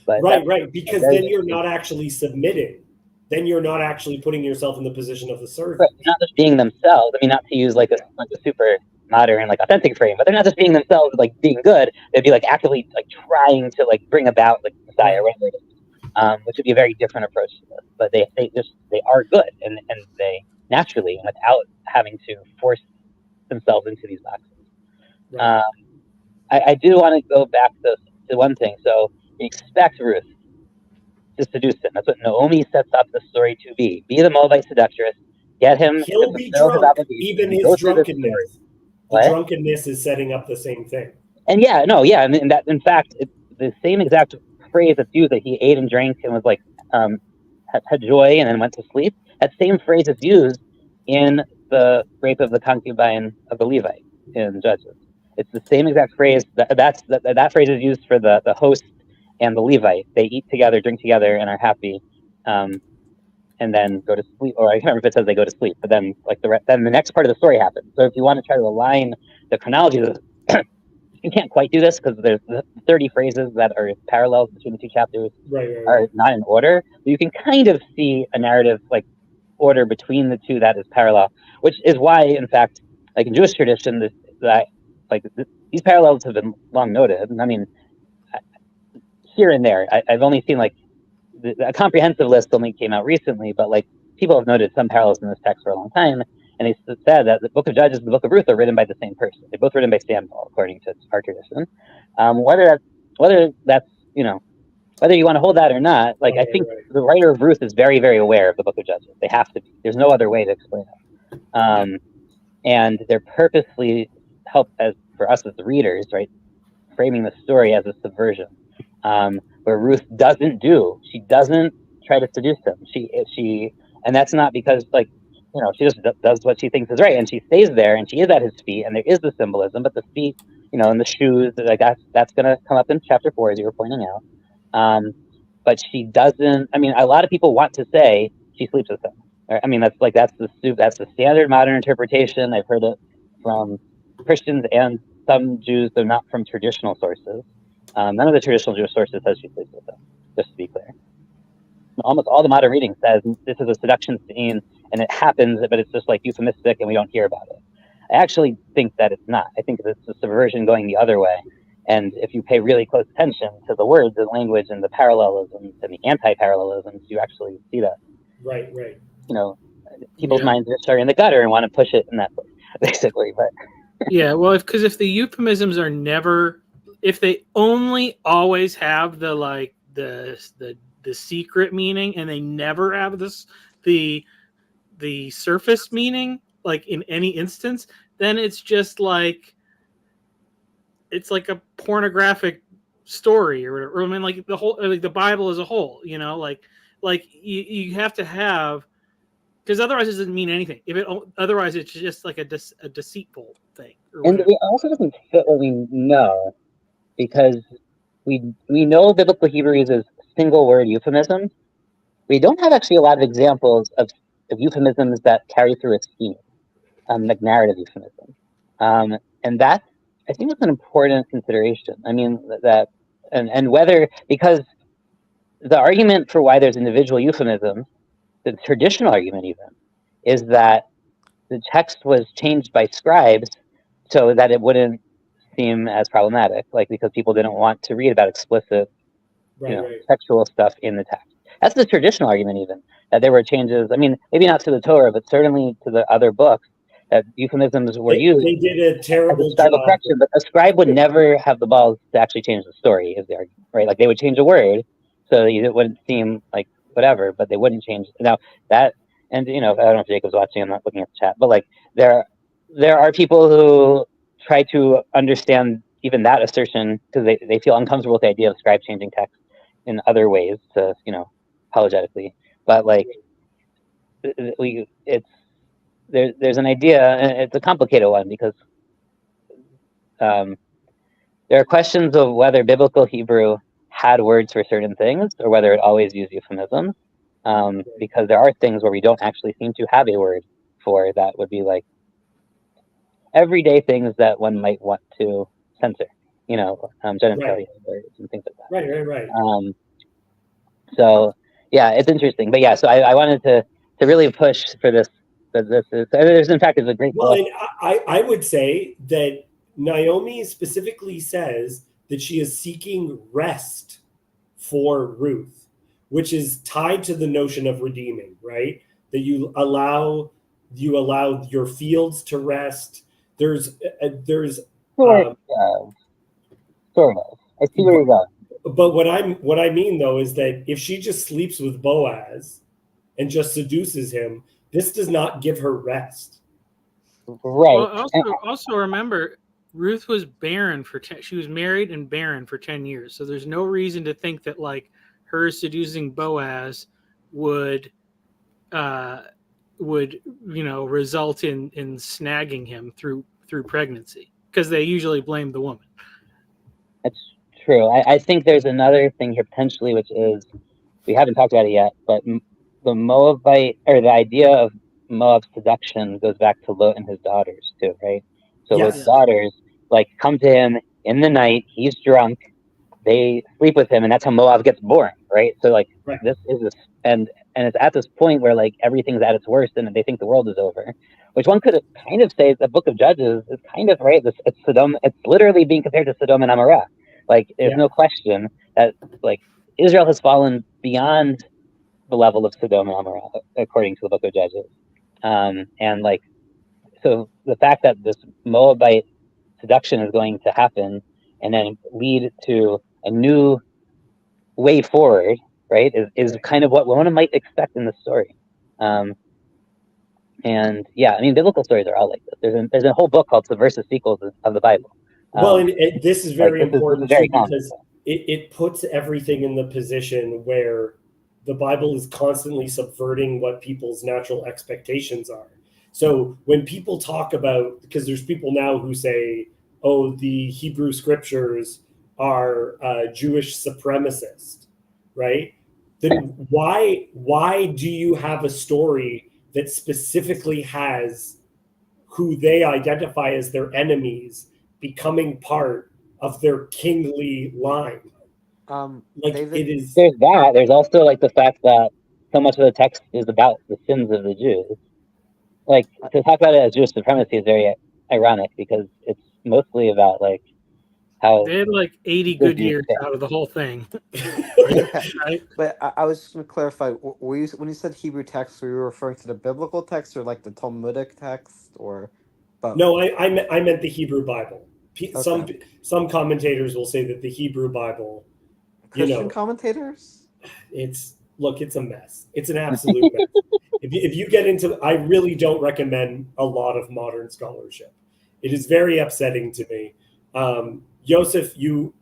But right, because then you're not actually submitting. Then you're not actually putting yourself in the position of the servant. Right, not just being themselves. I mean, not to use like a super modern, like authentic frame, but they're not just being themselves, like being good. They'd be like actively like trying to like bring about like Messiah, right? Which would be a very different approach to this. But they are good, and they naturally, without having to force themselves into these boxes. Right. I do want to go back to one thing. So we expect Ruth to seduce him. That's what Naomi sets up the story to be. Be the Moabite seductress. Get him. He'll be drunk, even his drunkenness. The drunkenness is setting up the same thing. And and that in fact, the same exact phrase that's used, that he ate and drank and was like had joy and then went to sleep. That same phrase is used in the rape of the concubine of the Levite in Judges. It's the same exact phrase. That phrase is used for the host and the Levite. They eat together, drink together, and are happy, and then go to sleep. Or I can't remember if it says they go to sleep, but then like then the next part of the story happens. So if you want to try to align the chronology, you can't quite do this because there's 30 phrases that are parallels between the two chapters are not in order. But you can kind of see a narrative like order between the two that is parallel, which is why, in fact, like in Jewish tradition, these parallels have been long noted. I mean, here and there, I've only seen like a comprehensive list only came out recently, but like people have noted some parallels in this text for a long time. And they said that the Book of Judges and the Book of Ruth are written by the same person. They're both written by Samuel, according to our tradition. Whether that's whether you want to hold that or not, like I think the writer of Ruth is very, very aware of the Book of Judges. They have to be. There's no other way to explain it. And they're purposely help as for us as the readers, right, framing the story as a subversion. Where Ruth doesn't she doesn't try to seduce him. She, and that's not because like, she just does what she thinks is right, and she stays there, and she is at his feet, and there is the symbolism, but the feet, and the shoes, like that's going to come up in chapter 4, as you were pointing out. But she doesn't. I mean, a lot of people want to say she sleeps with him. I mean, that's the standard modern interpretation. I've heard it from Christians and some Jews, though not from traditional sources. None of the traditional Jewish sources says she sleeps with him, just to be clear. Almost all the modern reading says this is a seduction scene and it happens, but it's just like euphemistic and we don't hear about it. I actually think that it's not. I think it's a subversion going the other way. And if you pay really close attention to the words and language and the parallelisms and the anti-parallelisms, you actually see that. Right. People's minds are in the gutter and want to push it in that place, basically. But yeah, well, because if the euphemisms are never, if they only always have the secret meaning and they never have the surface meaning, like in any instance, then it's just like it's like a pornographic story or whatever. I mean, like the whole, like the Bible as a whole, like you have to have, because otherwise it doesn't mean anything. Otherwise it's just like a deceitful thing. And it also doesn't fit what we know, because we know biblical Hebrew uses single word euphemisms. We don't have actually a lot of examples of euphemisms that carry through a scheme, like narrative euphemism. And that, I think that's an important consideration. I mean, and whether, because the argument for why there's individual euphemisms, the traditional argument even, is that the text was changed by scribes so that it wouldn't seem as problematic, like because people didn't want to read about explicit, sexual stuff in the text. That's the traditional argument, even, that there were changes. I mean, maybe not to the Torah, but certainly to the other books, that euphemisms were used. They did a terrible job. correction, but a scribe would never have the balls to actually change the story, is the argument, right? Like they would change a word so that it wouldn't seem like whatever, but they wouldn't change. Now that, and I don't know if Jacob's watching, I'm not looking at the chat, but like there are people who try to understand even that assertion because they feel uncomfortable with the idea of scribe changing text in other ways to, apologetically. But like there's an idea, and it's a complicated one, because there are questions of whether biblical Hebrew had words for certain things or whether it always used euphemisms, because there are things where we don't actually seem to have a word for that would be like everyday things that one might want to censor, genitalia words and things like that. Right. So yeah, it's interesting, but yeah, so I wanted to really push for this. There's in fact is a great book. And I would say that Naomi specifically says that she is seeking rest for Ruth, which is tied to the notion of redeeming, right? That you allow your fields to rest. There's sort of. I see where you're going. But what I mean though is that if she just sleeps with Boaz and just seduces him, this does not give her rest. Right. Well, also remember, Ruth was barren she was married and barren for 10 years. So there's no reason to think that like her seducing Boaz would result in snagging him through pregnancy, because they usually blame the woman. That's true. I think there's another thing here potentially, which is, we haven't talked about it yet, but the Moabite, or the idea of Moab's seduction, goes back to Lot and his daughters too, right? So Lot's daughters like come to him in the night, he's drunk, they sleep with him, and that's how Moab gets born, right? So like Right. this is this, and it's at this point where like everything's at its worst, and they think the world is over. Which one could kind of say the Book of Judges is kind of right. It's Sodom. It's literally being compared to Sodom and Gomorrah. Like there's no question that like Israel has fallen beyond the level of Sodom and Gomorrah, according to the Book of Judges. And like, so the fact that this Moabite seduction is going to happen and then lead to a new way forward, right, is kind of what one might expect in the story. And yeah, I mean, biblical stories are all like this. There's a whole book called Subversive Sequels of the Bible. Well, and this is very important very too, because it puts everything in the position where the Bible is constantly subverting what people's natural expectations are. So when people talk about, because there's people now who say, oh, the Hebrew scriptures are Jewish supremacist, right? Then why do you have a story that specifically has who they identify as their enemies becoming part of their kingly line? Like David, it is. There's that. There's also like the fact that so much of the text is about the sins of the Jews. Like to talk about it as Jewish supremacy is very ironic because it's mostly about like how They had like 80 good years out of the whole thing. Right? But I was just going to clarify. Were you, when you said Hebrew text, were you referring to the biblical text or like the Talmudic text, or both? No, I meant the Hebrew Bible. Okay. Some commentators will say that the Hebrew Bible, Christian commentators? It's a mess. It's an absolute mess. If you get into, I really don't recommend a lot of modern scholarship. It is very upsetting to me. Yosef, you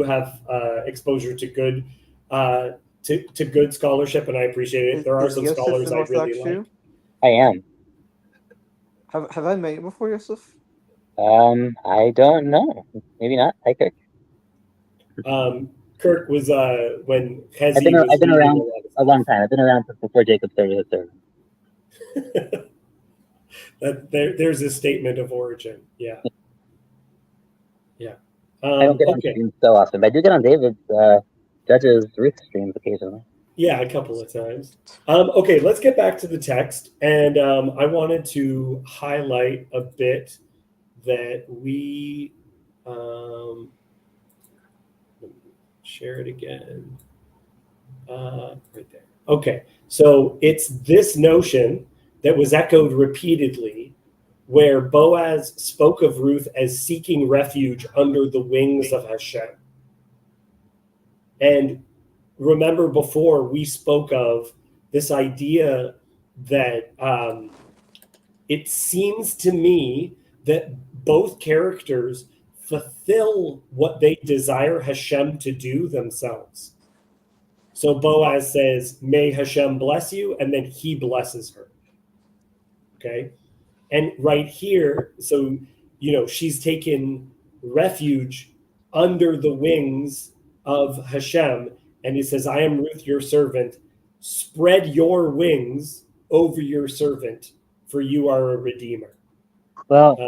have exposure to good to good scholarship, and I appreciate it. There are some Yosef scholars an I really Orthodox like. Jew? I am. Have I met you before, Yosef? I don't know. Maybe not. Hi, Kirk. Kirk was when Hezi was I've been reading around lot of a long time. I've been around since before Jacob started his service. There's a statement of origin. Yeah. I don't get on streams so often, but I do get on David's Judges Ruth streams occasionally. Yeah, a couple of times. Okay, let's get back to the text. And I wanted to highlight a bit that we let me share it again. Right there. Okay, so it's this notion that was echoed repeatedly where Boaz spoke of Ruth as seeking refuge under the wings of Hashem. And remember before we spoke of this idea that it seems to me that both characters fulfill what they desire Hashem to do themselves. So Boaz says, may Hashem bless you, and then he blesses her. Okay? And right here, so, she's taken refuge under the wings of Hashem, and he says, I am Ruth, your servant. Spread your wings over your servant, for you are a redeemer. Well,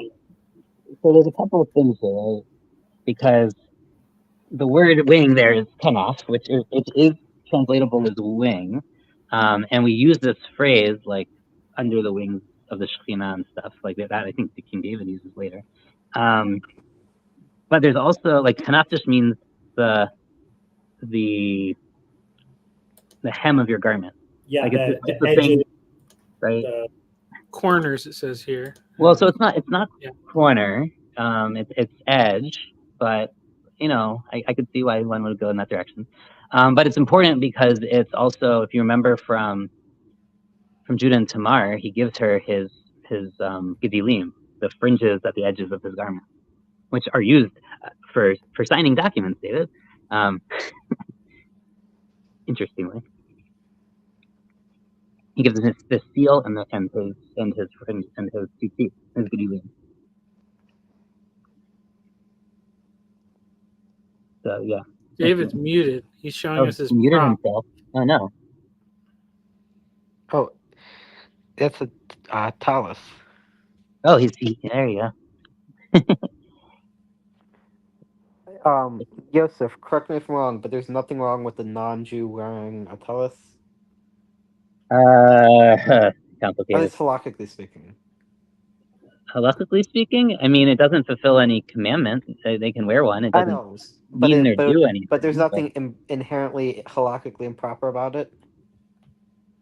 so there's a couple of things there, right? Because the word wing there is kanaf, which is translatable as wing. And we use this phrase like under the wings of the Shekhinah and stuff like that. I think the King David uses later. But there's also like kanaf just means the hem of your garment. Yeah, like the the edges, thing, right? Corners, it says here. Well, so it's not corner. It's edge, but I could see why one would go in that direction. But it's important because it's also, if you remember from Judah and Tamar, he gives her his gedilim, the fringes at the edges of his garment, which are used for signing documents, David. Interestingly, he gives him the seal and his tzitzit, his gedilim. So yeah. David's muted. He's showing us his muted prop. himself. Oh no. Oh, that's a talus. Oh, there you go. Yosef, correct me if I'm wrong, but there's nothing wrong with the non-Jew wearing a tallis, at Complicated. least halakhically speaking. Halakhically speaking, I mean, it doesn't fulfill any commandment. They can wear one. It I doesn't know, mean they're do anything. but there's nothing inherently halakhically improper about it.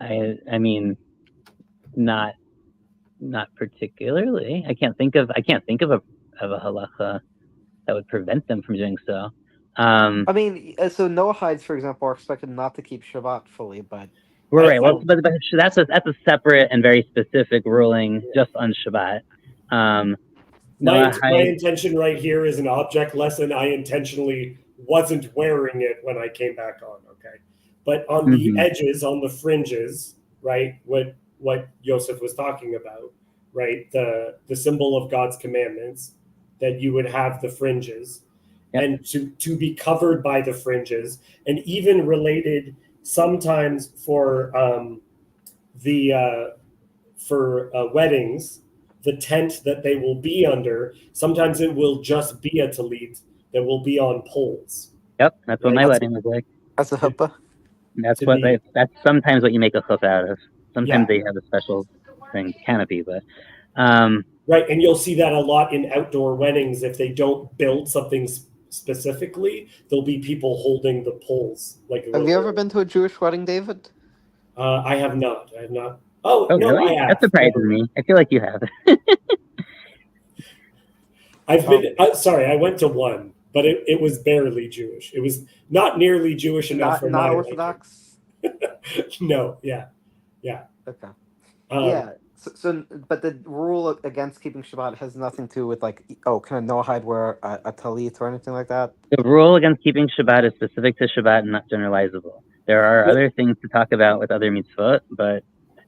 I mean, not particularly. I can't think of a halacha that would prevent them from doing so. I mean, so Noahides, for example, are expected not to keep Shabbat fully, but Right. Well, but that's a separate and very specific ruling just on Shabbat. My Noahide, intention right here is an object lesson. I intentionally wasn't wearing it when I came back on. Okay, but on the edges, on the fringes, right? What Joseph was talking about, right? The symbol of God's commandments, that you would have the fringes, Yep. and to be covered by the fringes, and even related sometimes for weddings, the tent that they will be under, sometimes it will just be a talit that will be on poles. Yep, that's what Right. my wedding was like. as a chuppah. That's To what be- that's sometimes what you make a chuppah out of. Sometimes Yeah. they have a special thing, canopy, but Right, and you'll see that a lot in outdoor weddings. If they don't build something specifically, there'll be people holding the poles. Like, Have you ever been to a Jewish wedding, David? I have not. I have not. Oh, no, really? I have. That surprises me. I feel like you have. I've been. Sorry, I went to one, but it was barely Jewish. It was not nearly Jewish enough for Not my Orthodox. No, yeah. Okay. Um, Yeah. So, but the rule against keeping Shabbat has nothing to do with like, can a Noahide wear a talit or anything like that? The rule against keeping Shabbat is specific to Shabbat and not generalizable. There are other things to talk about with other mitzvot, but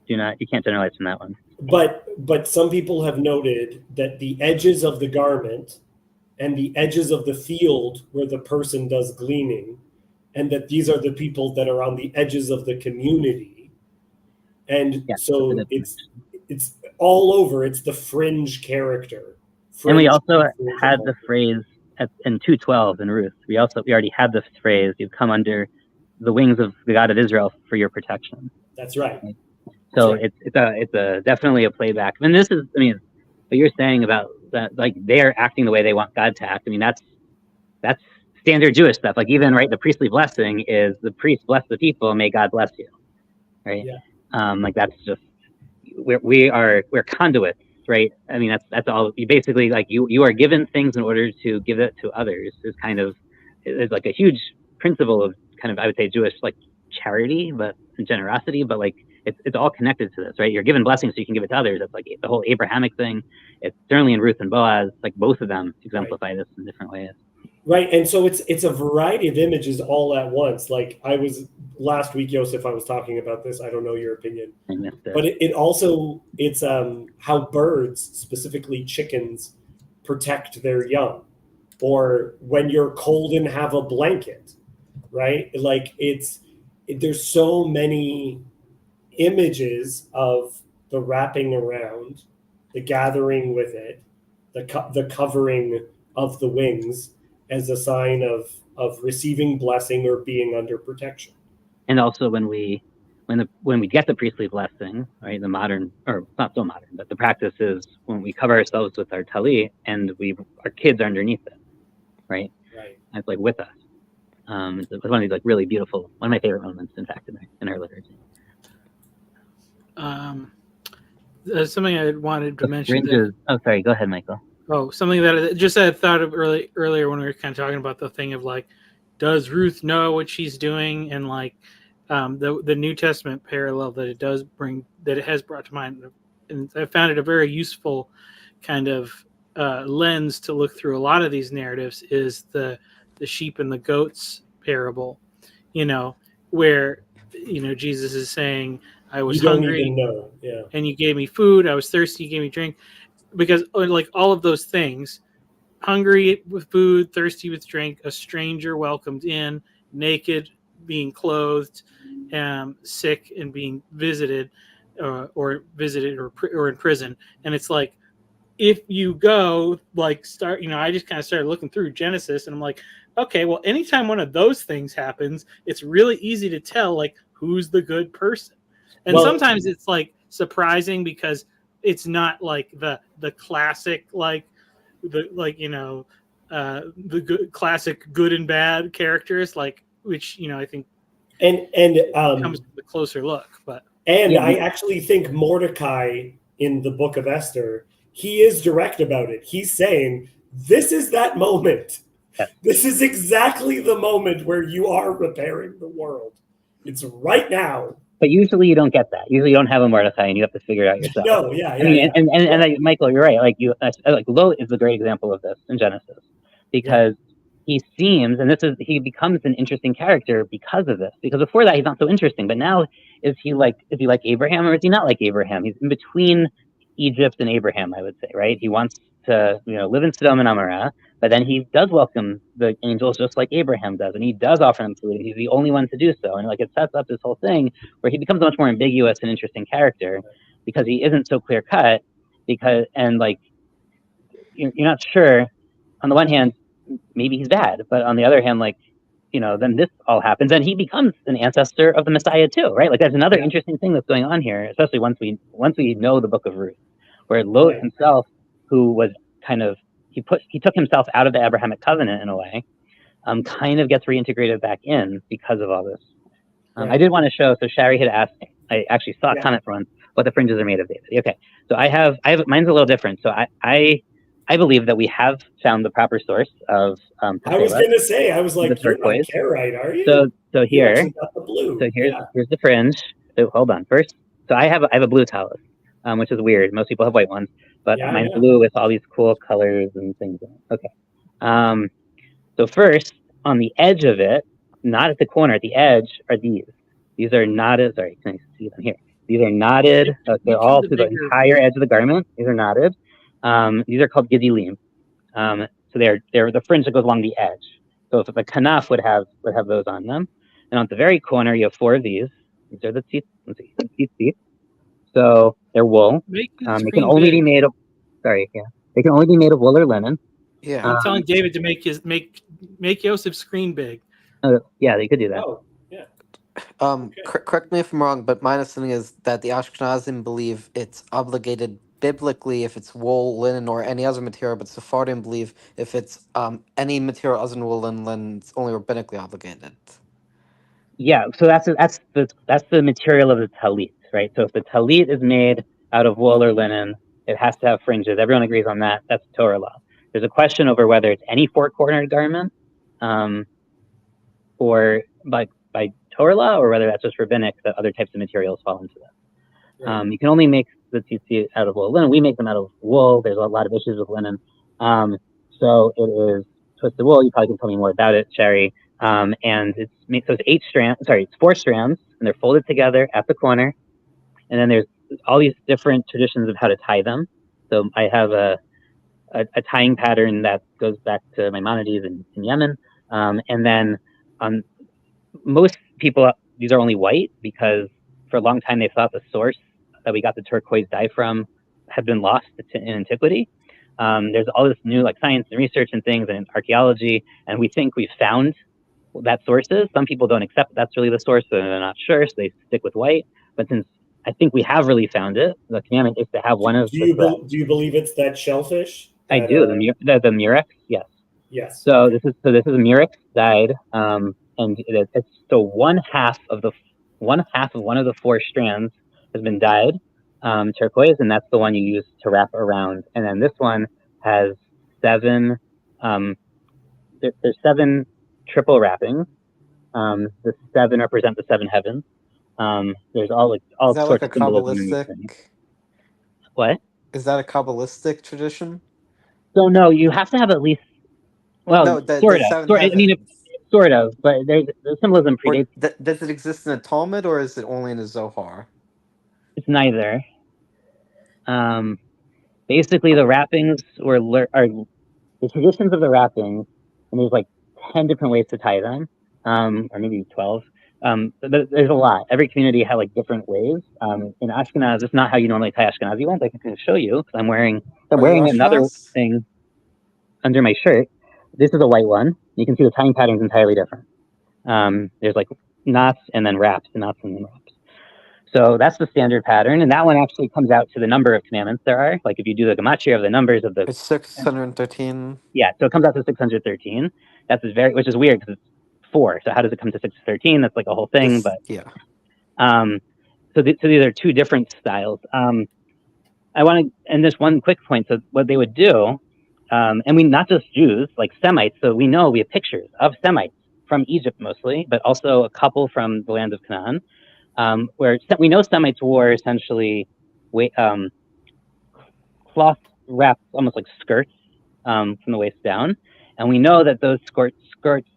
you can't generalize from that one. But some people have noted that the edges of the garment and the edges of the field where the person does gleaning, and that these are the people that are on the edges of the community, and Yeah, so that's a good it's all over. It's the fringe character. And we Fringe also fringe had of the all. phrase in 2:12 in Ruth. We already had this phrase, "You've come under the wings of the God of Israel for your protection." That's right. So That's right. it's a definitely a playback. And this is, I mean, what you're saying about that, like they are acting the way they want God to act. I mean, that's standard Jewish stuff. Like even right, the priestly blessing is the priest bless the people, may God bless you, right? Yeah. Like that's just we're conduits, right? I mean, that's all. You basically like you are given things in order to give it to others. Is like a huge principle of kind of, I would say, Jewish like charity, but generosity, but like it's all connected to this, right? You're given blessings so you can give it to others. That's like the whole Abrahamic thing. It's certainly in Ruth and Boaz, like both of them exemplify this in different ways. Right, and so it's a variety of images all at once. Like I was last week, Joseph, I was talking about this. I don't know your opinion, but it's how birds, specifically chickens, protect their young, or when you're cold and have a blanket, right? Like there's so many images of the wrapping around, the gathering with it, the covering of the wings as a sign of receiving blessing or being under protection. And also when we get the priestly blessing, right? The modern, or not so modern, but the practice is when we cover ourselves with our talit and our kids are underneath it, right? Right. And it's like with us. It's one of these like really beautiful, one of my favorite moments, in fact, in our liturgy. Something I wanted to mention. Sorry, go ahead, Michael. Something that I just had thought of earlier when we were kind of talking about the thing of like, does Ruth know what she's doing, and like the New Testament parallel that it has brought to mind, and I found it a very useful kind of lens to look through a lot of these narratives is the sheep and the goats parable, where Jesus is saying, I was hungry, even know. Yeah. and you gave me food. I was thirsty, you gave me drink. Because like all of those things, hungry with food, thirsty with drink, a stranger welcomed in, naked being clothed, sick and being visited, or in prison. And it's like if you go like start, I just kind of started looking through Genesis, and I'm like, okay, well, anytime one of those things happens, it's really easy to tell like who's the good person. And sometimes it's like surprising because it's not like the classic the good classic good and bad characters, like which I think comes with a closer look. But I actually think Mordecai in the Book of Esther, he is direct about it. He's saying, this is that moment. This is exactly the moment where you are repairing the world. It's right now. But usually you don't get that. Usually you don't have a Mordecai, and you have to figure it out yourself. No, yeah. And Michael, you're right. Like Lot is a great example of this in Genesis, because he seems, and he becomes an interesting character because of this. Because before that he's not so interesting, but now is he like Abraham, or is he not like Abraham? He's in between Egypt and Abraham, I would say, right? He wants to live in Sodom and Gomorrah, but then he does welcome the angels just like Abraham does, and he does offer them food, and he's the only one to do so. And it sets up this whole thing where he becomes a much more ambiguous and interesting character because he isn't so clear cut. You're not sure. On the one hand, maybe he's bad, but on the other hand, then this all happens, and he becomes an ancestor of the Messiah too, right? That's another interesting thing that's going on here, especially once we know the book of Ruth, where Lot himself, who was he took himself out of the Abrahamic covenant in a way, kind of gets reintegrated back in because of all this. I did want to show. So Shari had asked. I actually saw a comment for once what the fringes are made of, David. Okay, so I have mine's a little different. So I believe that we have found the proper source of. I was going to say, I was like, you're not Karaite, are you? So here, got the blue. So here's the fringe. So hold on. First, so I have a blue talus, which is weird. Most people have white ones, but mine's blue with all these cool colors and things in it. Okay. So first, on the edge of it, not at the corner, at the edge, are these. These are knotted. Sorry, can you see them here? These are knotted. They're all through the entire edge of the garment. These are knotted. These are called gidilim. So they're the fringe that goes along the edge. So if the kanaf would have those on them, and on the very corner you have 4 of these. These are the teeth. Let's see, teeth. So they're wool. They can only be made of. Sorry, yeah. They can only be made of wool or linen. Yeah, I'm telling David to make Yosef's screen big. Yeah, they could do that. Oh, yeah. Correct me if I'm wrong, but my understanding is that the Ashkenazim believe it's obligated biblically if it's wool, linen, or any other material, but Sephardim believe if it's any material other than wool and linen, it's only rabbinically obligated. Yeah, so that's the material of the talit, right? So if the talit is made out of wool or linen, it has to have fringes. Everyone agrees on that. That's Torah law. There's a question over whether it's any 4-cornered garment, or by Torah law, or whether that's just rabbinic that other types of materials fall into that. Right. You can only make the tzitzit out of wool or linen. We make them out of wool. There's a lot of issues with linen. So it is twisted wool. You probably can tell me more about it, Sherry. And it's 8 strands. Sorry, it's 4 strands, and they're folded together at the corner. And then there's all these different traditions of how to tie them. So I have a tying pattern that goes back to Maimonides in Yemen. And then most people, these are only white because for a long time they thought the source that we got the turquoise dye from had been lost in antiquity. There's all this new science and research and things and archaeology, and we think we've found that source is. Some people don't accept that's really the source, so they're not sure, so they stick with white. But since I think we have really found it, the commandment is to have one of. Do you believe it's that shellfish? I do. The murex, yes. Yes. So this is a murex dyed, and it's so one half of one of the 4 strands has been dyed turquoise, and that's the one you use to wrap around. And then this one has 7. There's 7 triple wrappings. The 7 represent the 7 heavens. There's all sorts of Kabbalistic? What? Is that a Kabbalistic tradition? So no, you have to have at least. Well, no, sort of. I mean, sort of, but the symbolism predates. Does it exist in the Talmud, or is it only in the Zohar? It's neither. Basically, the wrappings are the traditions of the wrappings, and there's 10 different ways to tie them, or maybe 12. But there's a lot. Every community had like different ways. In Ashkenaz, it's not how you normally tie Ashkenazi ones. I can show you because I'm wearing Are you another Ashkenaz? thing under my shirt. This is a white one. You can see the tying pattern is entirely different. There's like knots and then wraps, and knots and then wraps. So that's the standard pattern, and that one actually comes out to the number of commandments there are. Like if you do the gematria of the numbers of the It's 613. yeah, so it comes out to 613. That's which is weird because it's 4. So how does it come to 613? That's like a whole thing. But Yeah. so these are two different styles. I want to, and this one quick point. So what they would do, and we not just Jews, like Semites. So we know we have pictures of Semites from Egypt mostly, but also a couple from the land of Canaan, where we know Semites wore essentially cloth wrapped, almost like skirts from the waist down. And we know that those skirts,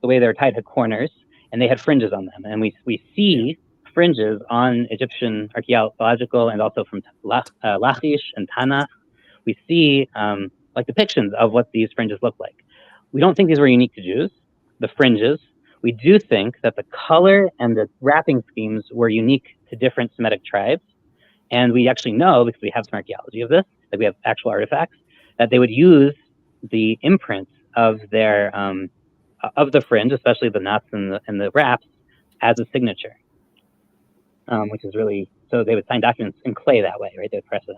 the way they were tied, had corners, and they had fringes on them. And we see fringes on Egyptian archaeological and also from Lachish and Tanakh. We see like depictions of what these fringes look like. We don't think these were unique to Jews, the fringes. We do think that the color and the wrapping schemes were unique to different Semitic tribes. And we actually know, because we have some archaeology of this, that we have actual artifacts, that they would use the imprints of their of the fringe, especially the knots and the wraps, as a signature, which is really, so they would sign documents in clay that way, right? They would press it.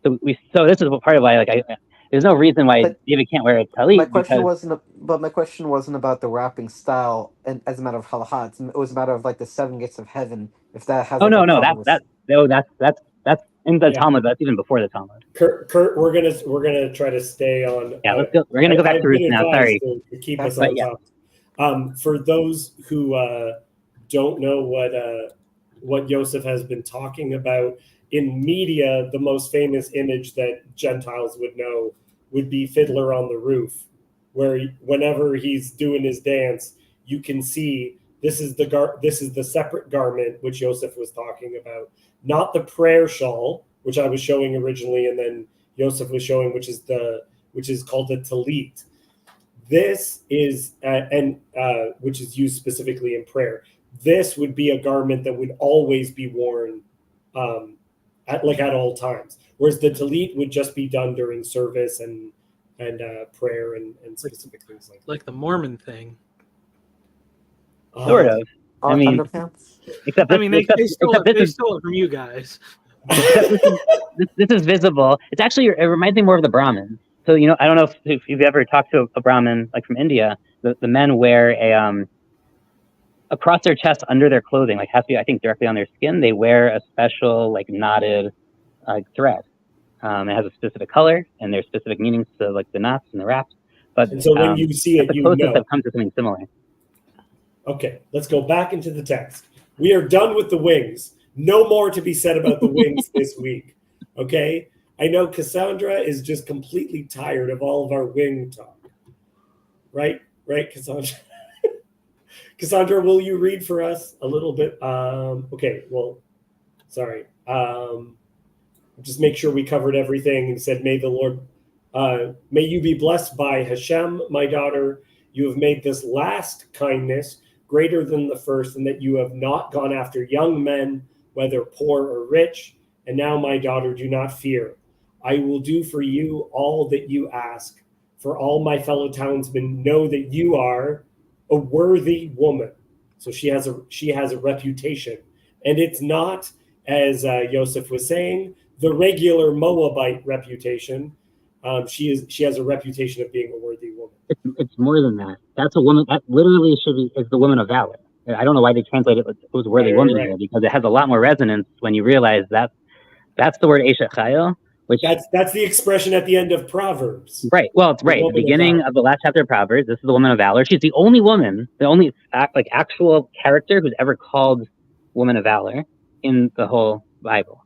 So this is part of why, like, there's no reason why But David can't wear a talit. my question wasn't about the wrapping style, and as a matter of halakha, it was a matter of like the 7 gates of heaven. If that has Oh like, no, a no, problem with... that's in the Yeah. Talmud. That's even before the Talmud. Kurt, we're gonna try to stay on. Yeah, let's go. We're gonna go back I've to Ruth been now. advised Sorry, to keep us but on yeah. top. For those who don't know what Yosef has been talking about in media, the most famous image that Gentiles would know would be Fiddler on the Roof, where whenever he's doing his dance, you can see this is the separate garment which Yosef was talking about, not the prayer shawl, which I was showing originally, and then Yosef was showing, which is called the talit. This is which is used specifically in prayer. This would be a garment that would always be worn at all times, whereas the talit would just be done during service and prayer and specific things like the Mormon thing. Sort of. I mean, underpants. except I mean, they stole it from you guys. This is visible. It's actually, it reminds me more of the Brahmins. So, I don't know if you've ever talked to a Brahmin, like from India. The men wear across their chest under their clothing, like has to be, I think, directly on their skin. They wear a special like knotted thread. It has a specific color, and there's specific meanings to like the knots and the wraps. But and so when you see it, the you closest know. I've come to something similar. Okay, let's go back into the text. We are done with the wings. No more to be said about the wings this week. Okay? I know Cassandra is just completely tired of all of our wing talk. Right, Cassandra? Cassandra, will you read for us a little bit? Okay, well, sorry. Just make sure we covered everything and said, may the Lord, may you be blessed by Hashem, my daughter. You have made this last kindness greater than the first, and that you have not gone after young men, whether poor or rich. And now, my daughter, do not fear. I will do for you all that you ask. For all my fellow townsmen know that you are a worthy woman. So she has a reputation, and it's not, as Yosef was saying, the regular Moabite reputation. She has a reputation of being a worthy woman. It's more than that. That's a woman. That literally is the woman of valor. I don't know why they translate it as worthy woman here, because it has a lot more resonance when you realize that that's the word Eshet Chayil, which that's the expression at the end of Proverbs. Right. Well, it's right. The beginning of the last chapter of Proverbs. This is the woman of valor. She's the only woman, the only actual character who's ever called woman of valor in the whole Bible.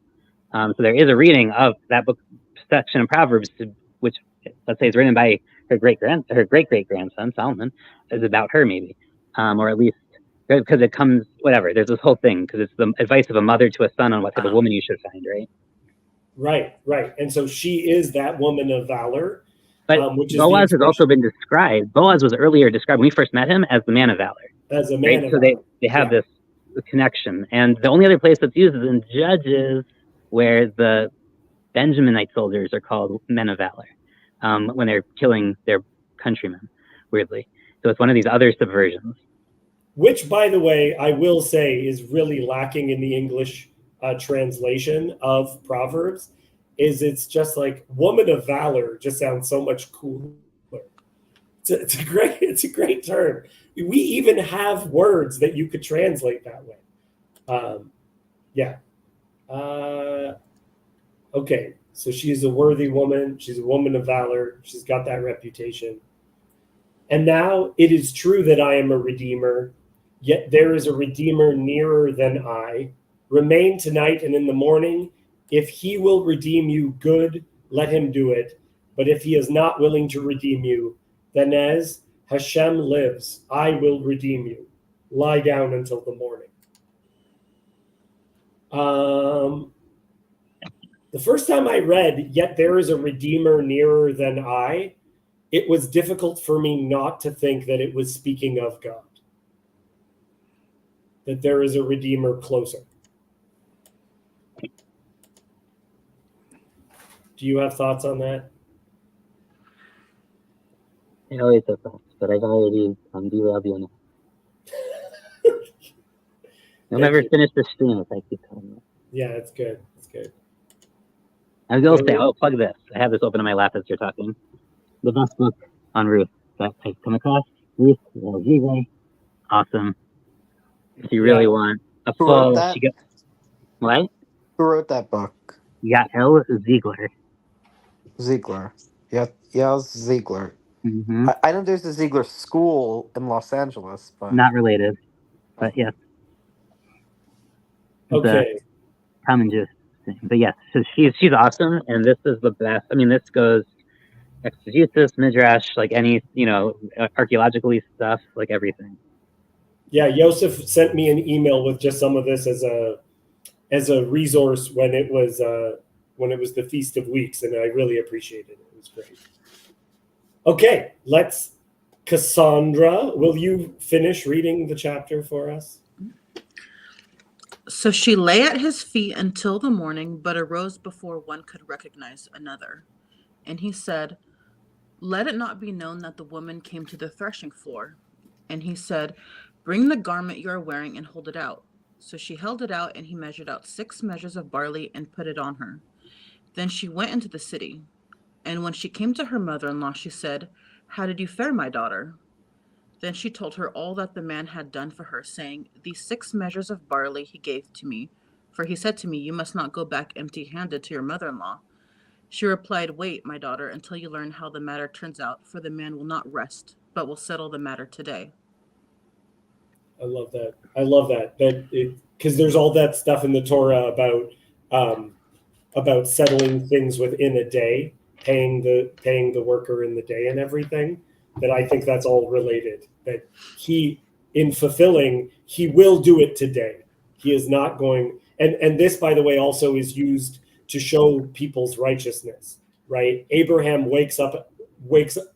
So there is a reading of that book section of Proverbs, which let's say is written by her great great grandson Solomon, is about her maybe, or at least because it comes whatever. There's this whole thing because it's the advice of a mother to a son on what type of woman you should find, right? Right. And so she is that woman of valor. But which is Boaz the has also been described. Boaz was earlier described when we first met him as the man of valor. as a Right? man of So valor. they have Yeah. this connection. And the only other place that's used is in Judges, where the Benjaminite soldiers are called men of valor when they're killing their countrymen, weirdly. So it's one of these other subversions. Which, by the way, I will say is really lacking in the English translation of Proverbs. It's just like woman of valor just sounds so much cooler. It's a great term. We even have words that you could translate that way. Yeah. Okay. So she's a worthy woman. She's a woman of valor. She's got that reputation. And now it is true that I am a redeemer, yet there is a redeemer nearer than I. Remain tonight and in the morning. If he will redeem you, good, let him do it. But if he is not willing to redeem you, then as Hashem lives, I will redeem you. Lie down until the morning. The first time I read, yet there is a redeemer nearer than I, it was difficult for me not to think that it was speaking of God, that there is a redeemer closer. Do you have thoughts on that? I always have thoughts, but I've already derailed you enough. You'll never finish the stream if I keep telling you. Yeah, it's good. It's good. I was going to say, I'll plug this. I have this open in my lap as you're talking. The best book on Ruth that I've come across. Ruth, awesome. If you really want a Who wrote full, that? What? Who wrote that book? Yeah, L. Ziegler. Ziegler. Yeah, Ziegler. Mm-hmm. I know there's a Ziegler School in Los Angeles, but Not related, but yes. Okay. The common gist. But yes, so she's awesome, and this is the best. I mean, this goes exegesis, midrash, like any archaeologically stuff, like everything. Yeah, Yosef sent me an email with just some of this as a resource when it was the Feast of Weeks, and I really appreciated it. It was great. Okay, Cassandra, will you finish reading the chapter for us? So she lay at his feet until the morning, but arose before one could recognize another. And he said, "Let it not be known that the woman came to the threshing floor." And he said, "Bring the garment you are wearing and hold it out." So she held it out, and he measured out 6 measures of barley and put it on her. Then she went into the city. And when she came to her mother-in-law, she said, "How did you fare, my daughter?" Then she told her all that the man had done for her, saying, "These 6 measures of barley he gave to me, for he said to me, 'You must not go back empty-handed to your mother-in-law.'" She replied, "Wait, my daughter, until you learn how the matter turns out, for the man will not rest, but will settle the matter today." I love that. Because there's all that stuff in the Torah about settling things within a day, paying the worker in the day and everything. That I think that's all related. That he, in fulfilling, he will do it today. He is not going. And this, by the way, also is used to show people's righteousness. Right? Abraham wakes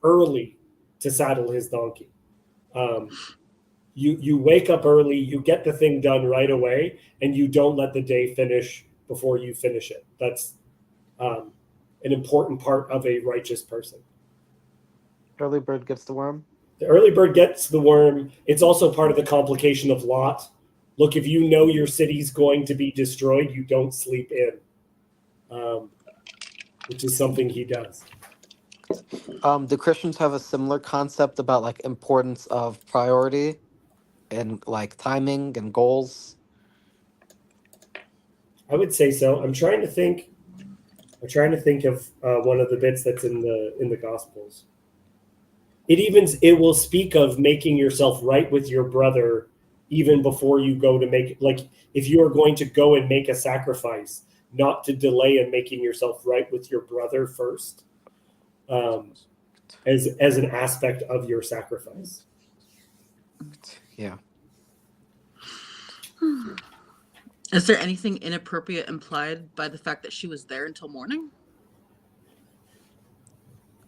early to saddle his donkey. You wake up early, you get the thing done right away, and you don't let the day finish before you finish it. That's an important part of a righteous person. early bird gets the worm. The early bird gets the worm. It's also part of the complication of Lot. Look, if you know your city's going to be destroyed, you don't sleep in, which is something he does. Do Christians have a similar concept about like importance of priority and like timing and goals? I would say so. I'm trying to think of one of the bits that's in the Gospels. It will speak of making yourself right with your brother even before you go to make, like, if you are going to go and make a sacrifice, not to delay in making yourself right with your brother first, as an aspect of your sacrifice. Yeah. Is there anything inappropriate implied by the fact that she was there until morning?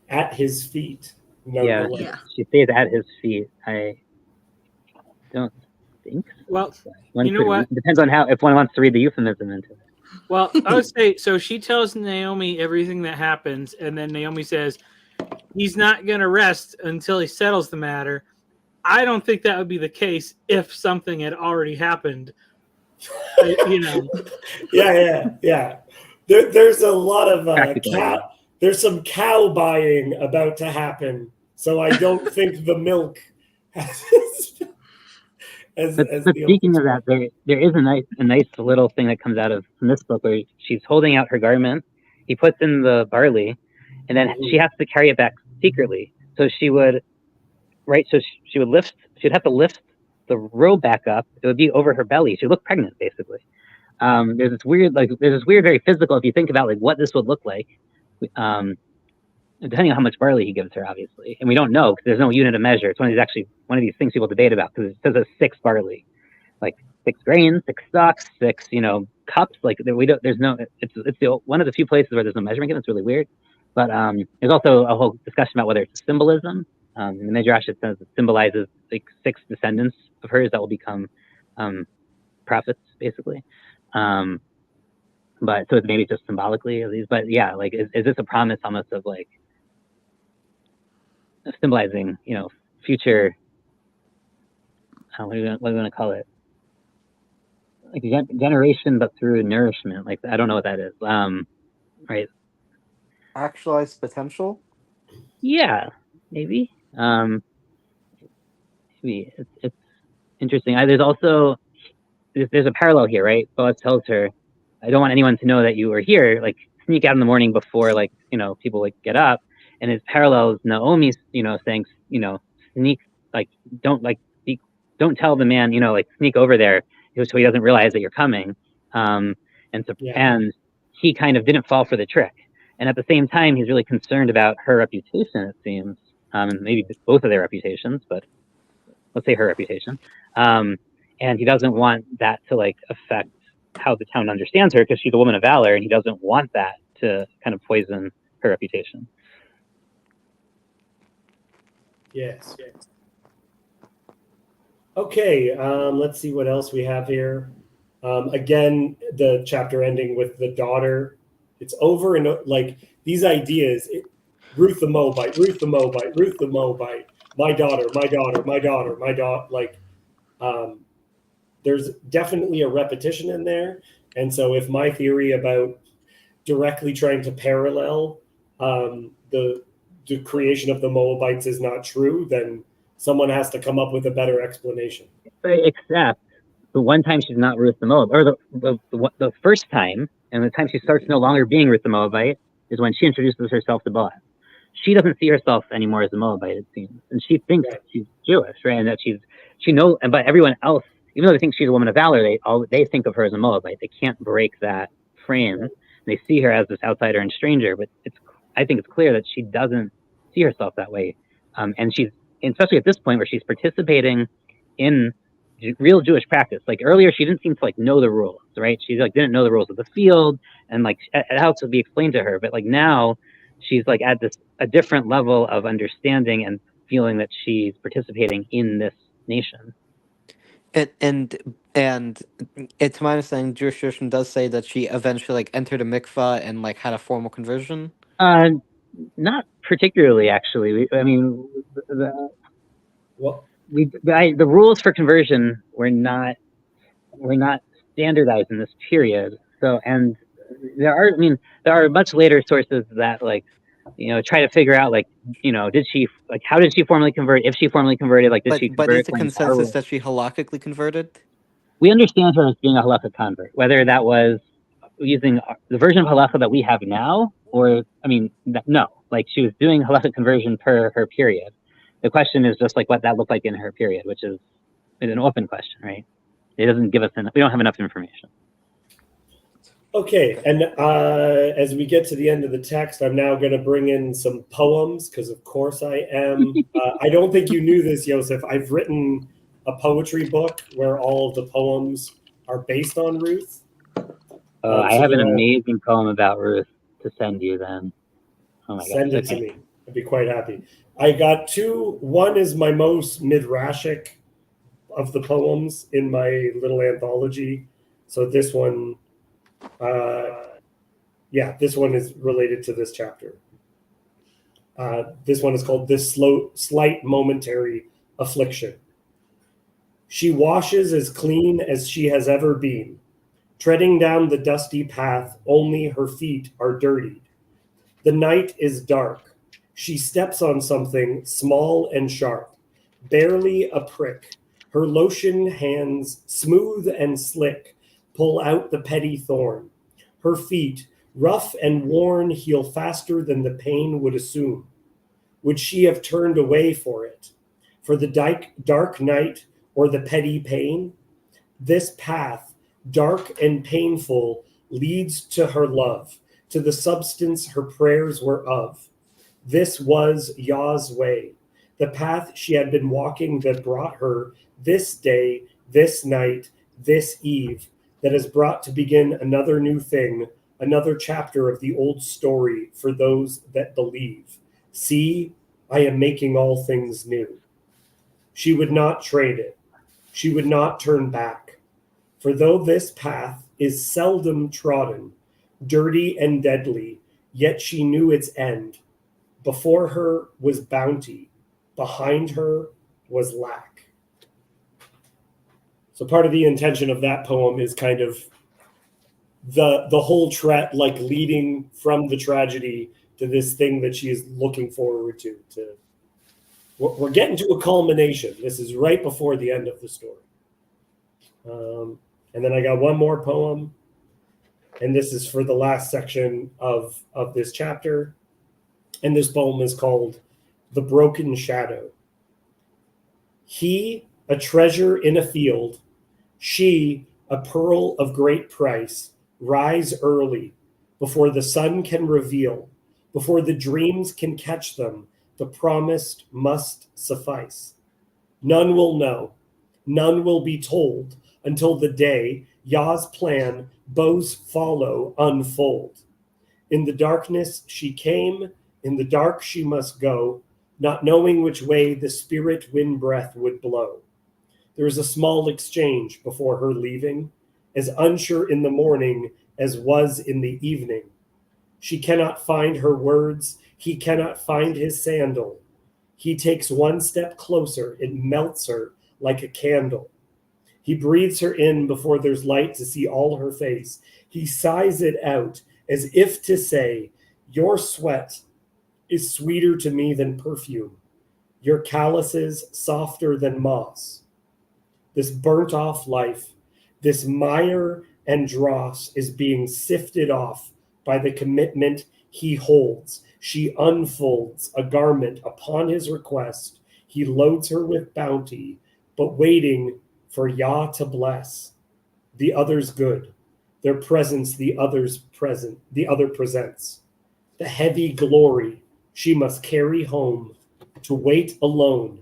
at his feet. Yeah, Nonetheless. Yeah. she stays at his feet. I don't think so. Well, One you know could what? depends on how if one wants to read the euphemism into it. Well, I would say so. She tells Naomi everything that happens, and then Naomi says he's not going to rest until he settles the matter. I don't think that would be the case if something had already happened. You know, Yeah. There's a lot of Practical cow. idea. There's some cow buying about to happen, so I don't think the milk has. But speaking of that, there is a nice little thing that comes out from this book where she's holding out her garment. He puts in the barley, and then she has to carry it back secretly. So she would, right? So she would lift. She'd have to lift the robe back up. It would be over her belly. She'd look pregnant, basically. There's this weird, very physical. If you think about like what this would look like, depending on how much barley he gives her, obviously, and we don't know because there's no unit of measure. It's one of these things people debate about because it says it's 6 barley, like 6 grains, 6 stalks, 6 cups. Like we don't. There's no. It's one of the few places where there's no measurement given. It's really weird. But there's also a whole discussion about whether it's a symbolism. In the Midrash, it says it symbolizes like 6 descendants of hers that will become prophets, basically. But so it's maybe just symbolically of these. But yeah, like is this a promise almost of like symbolizing, future? What do we want to call it? Like generation, but through nourishment. Like I don't know what that is. Right? Actualized potential. Yeah, maybe. Maybe it's interesting. There's a parallel here, right? Boaz tells her, "I don't want anyone to know that you were here. Like sneak out in the morning before people like get up." And it parallels Naomi's, saying, sneak, like don't tell the man, like sneak over there so he doesn't realize that you're coming. And he kind of didn't fall for the trick. And at the same time, he's really concerned about her reputation, it seems, and maybe both of their reputations, but let's say her reputation. And he doesn't want that to like affect how the town understands her because she's a woman of valor, and he doesn't want that to kind of poison her reputation. Yes. Okay, let's see what else we have here. Again, the chapter ending with the daughter. It's over and like these ideas. Ruth the Moabite, Ruth the Moabite, Ruth the Moabite. My daughter, my daughter, my daughter, my daughter. Like, there's definitely a repetition in there. And so, if my theory about directly trying to parallel the creation of the Moabites is not true, then someone has to come up with a better explanation. Except the one time she's not Ruth the Moab, or the first time, and the time she starts no longer being Ruth the Moabite is when she introduces herself to Boaz. She doesn't see herself anymore as a Moabite, it seems, and she thinks she's Jewish, right? And that but everyone else, even though they think she's a woman of valor, they think of her as a Moabite. They can't break that frame. They see her as this outsider and stranger, but I think it's clear that she doesn't see herself that way, and she's, especially at this point where she's participating in real Jewish practice. Like earlier, she didn't seem to like know the rules, right? She like didn't know the rules of the field, and like it had to be explained to her. But like now, she's like at a different level of understanding and feeling that she's participating in this nation. And to my understanding, Jewish tradition does say that she eventually like entered a mikvah and like had a formal conversion. Not particularly, actually. The rules for conversion were not standardized in this period. So, and there are much later sources that like, try to figure out like, how did she formally convert? If she formally converted, like, did she convert? But is the consensus that she halakhically converted? We understand her as being a halakha convert, whether that was using the version of halakha that we have now, or no, like she was doing halakha conversion per her period. The question is just like what that looked like in her period, which is an open question, right? It doesn't give us we don't have enough information. Okay, and as we get to the end of the text, I'm now going to bring in some poems because, of course, I am. I don't think you knew this, Yosef. I've written a poetry book where all of the poems are based on Ruth. I have an amazing poem about Ruth to send you then. Oh my God. Send it to me. I'd be quite happy. I got two. One is my most midrashic of the poems in my little anthology. So this one, this one is related to this chapter. This one is called This Slight Momentary Affliction. She washes as clean as she has ever been, treading down the dusty path, only her feet are dirtied. The night is dark. She steps on something small and sharp, barely a prick. Her lotion hands, smooth and slick, pull out the petty thorn. Her feet, rough and worn, heal faster than the pain would assume. Would she have turned away for it? For the dark night or the petty pain? This path, dark and painful, leads to her love, to the substance her prayers were of. This was Yah's way, the path she had been walking that brought her this day, this night, this eve, that has brought to begin another new thing, another chapter of the old story for those that believe. See, I am making all things new. She would not trade it. She would not turn back. For though this path is seldom trodden, dirty and deadly, yet she knew its end. Before her was bounty. Behind her was lack. So part of the intention of that poem is kind of the whole like leading from the tragedy to this thing that she is looking forward to. We're getting to a culmination. This is right before the end of the story. And then I got one more poem, and this is for the last section of this chapter. And this poem is called The Broken Shadow. He, a treasure in a field, she, a pearl of great price, rise early, before the sun can reveal, before the dreams can catch them, the promised must suffice. None will know, none will be told, until the day Yah's plan, bows follow, unfold. In the darkness she came, in the dark she must go, not knowing which way the spirit wind breath would blow. There is a small exchange before her leaving, as unsure in the morning as was in the evening. She cannot find her words, he cannot find his sandal. He takes one step closer, it melts her like a candle. He breathes her in before there's light to see all her face. He sighs it out as if to say, your sweat is sweeter to me than perfume, your calluses softer than moss. This burnt off life, this mire and dross is being sifted off by the commitment he holds. She unfolds a garment upon his request. He loads her with bounty, but waiting for Yah to bless. The other's good, their presence the other presents. The heavy glory she must carry home, to wait alone,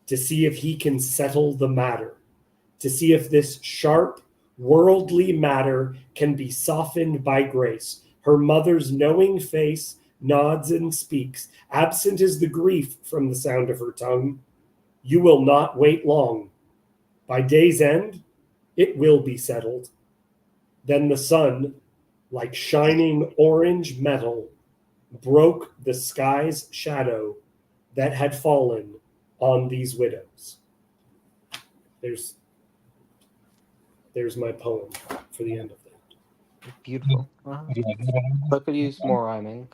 to see if he can settle the matter, to see if this sharp, worldly matter can be softened by grace. Her mother's knowing face nods and speaks. Absent is the grief from the sound of her tongue. You will not wait long. By day's end, it will be settled. Then the sun, like shining orange metal, broke the sky's shadow that had fallen on these widows. There's my poem for the end of that. Beautiful. But could use more rhyming.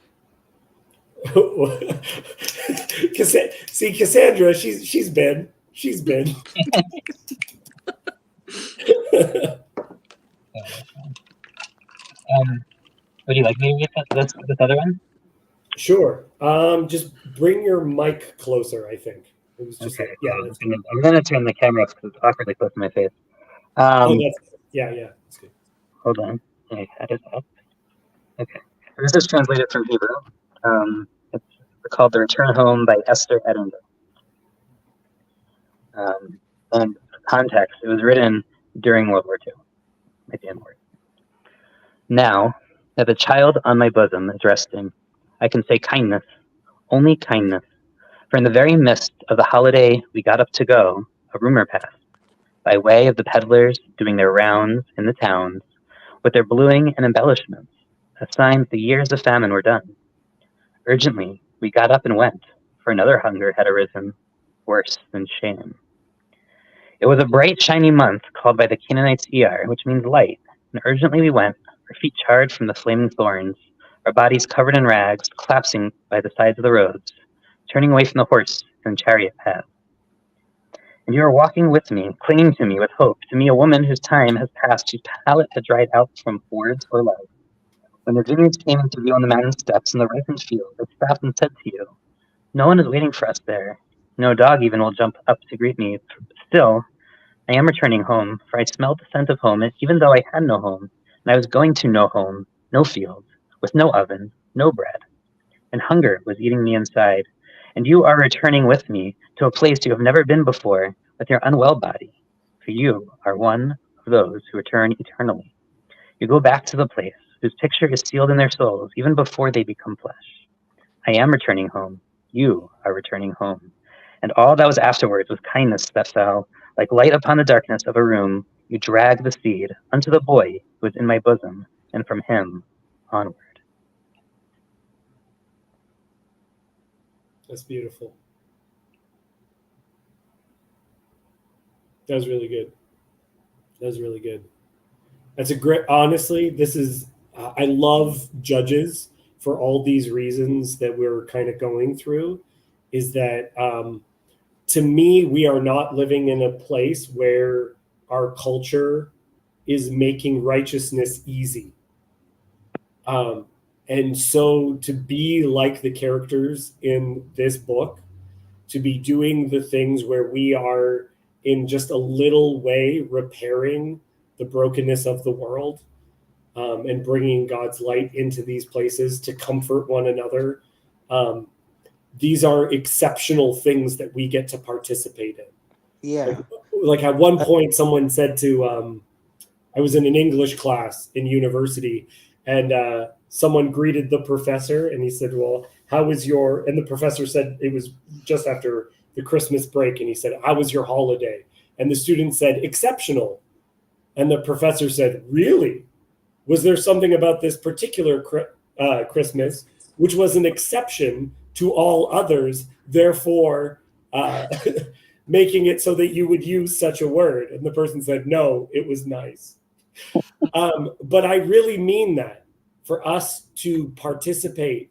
See, Cassandra, she's been. Would you like me to get this other one? Sure. Just bring your mic closer, I think. It was just Okay. yeah. I'm gonna turn the camera up because it's awkwardly close to my face. Yeah, that's good. Hold on. I had it up. Okay. This is translated from Hebrew. It's called The Return Home by Esther Edinburgh. And context, it was written during World War II. At the end word. Now that the child on my bosom is resting, I can say kindness only kindness. For in the very midst of the holiday we got up to go, a rumor passed, by way of the peddlers doing their rounds in the towns, with their bluing and embellishments, a sign that the years of famine were done. Urgently we got up and went, for another hunger had arisen, worse than shame. It was a bright, shiny month, called by the Canaanites Iyar, which means light, and urgently we went, our feet charred from the flaming thorns, our bodies covered in rags, collapsing by the sides of the roads, turning away from the horse and chariot path. And you are walking with me, clinging to me with hope, to me a woman whose time has passed, whose palate had dried out from words or love. When the vineyards came into view on the mountain steps and the ripened field, I stopped and said to you, no one is waiting for us there. No dog even will jump up to greet me. Still, I am returning home, for I smelled the scent of home, even though I had no home, and I was going to no home, no field, with no oven, no bread. And hunger was eating me inside. And you are returning with me to a place you have never been before, with your unwell body, for you are one of those who return eternally. You go back to the place whose picture is sealed in their souls, even before they become flesh. I am returning home. You are returning home. And all that was afterwards was kindness that fell, like light upon the darkness of a room. You dragged the seed unto the boy who was in my bosom, and from him onward. That's beautiful. That was really good. That was really good. That's a great, honestly, this is, I love Judges for all these reasons that we're kind of going through, is that to me, we are not living in a place where our culture is making righteousness easy. And so to be like the characters in this book, to be doing the things where we are in just a little way repairing the brokenness of the world, and bringing God's light into these places to comfort one another. These are exceptional things that we get to participate in. Yeah. Like at one point, someone said to, I was in an English class in university, and someone greeted the professor, and he said, well, how was your, and the professor said, it was just after the Christmas break, and he said, how was your holiday? And the student said, exceptional. And the professor said, really? Was there something about this particular Christmas which was an exception to all others, therefore making it so that you would use such a word? And the person said, no, it was nice. But I really mean that. For us to participate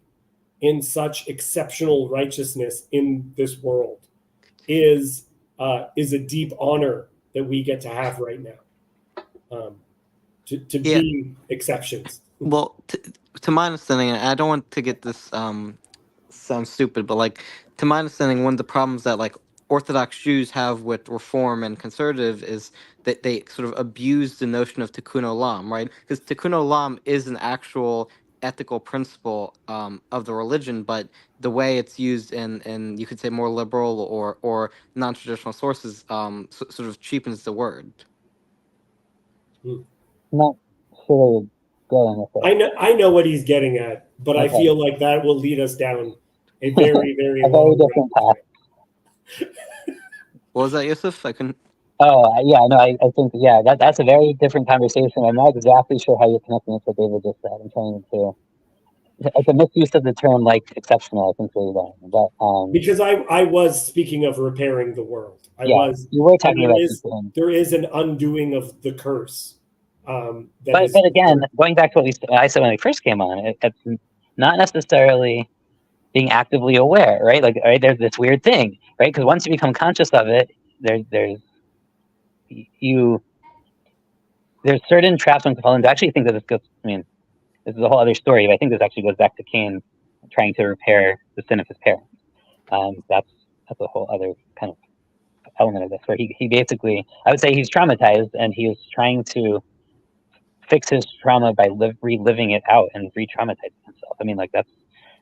in such exceptional righteousness in this world is a deep honor that we get to have right now. To Yeah. be exceptions. Well, to my understanding, and I don't want to get this sound stupid, but like to my understanding, one of the problems that like Orthodox Jews have with Reform and Conservative is that they sort of abuse the notion of Tikkun Olam, right? Because Tikkun Olam is an actual ethical principle of the religion, but the way it's used in you could say more liberal or non-traditional sources sort of cheapens the word. I'm not sure going with it. I know what he's getting at, but Okay. I feel like that will lead us down a very, very A very long different path. What was that, Yusuf? I couldn't. Oh, yeah, no, I think, yeah, that's a very different conversation. I'm not exactly sure how you're connecting it to what David just said. I'm trying to, it's a misuse of the term, like, exceptional, I think, where you're going. But, because I was speaking of repairing the world. You were talking about there is an undoing of the curse. But again, going back to what I said when we first came on, it's not necessarily being actively aware, right? Like, right, there's this weird thing, right? Because once you become conscious of it, there's certain traps one can fall into. I actually think that this goes, I mean, this is a whole other story, but I think this actually goes back to Cain trying to repair the sin of his parents. That's a whole other kind of element of this, where he basically, I would say he's traumatized, and he is trying to fix his trauma by reliving it out and re-traumatizing himself. I mean, like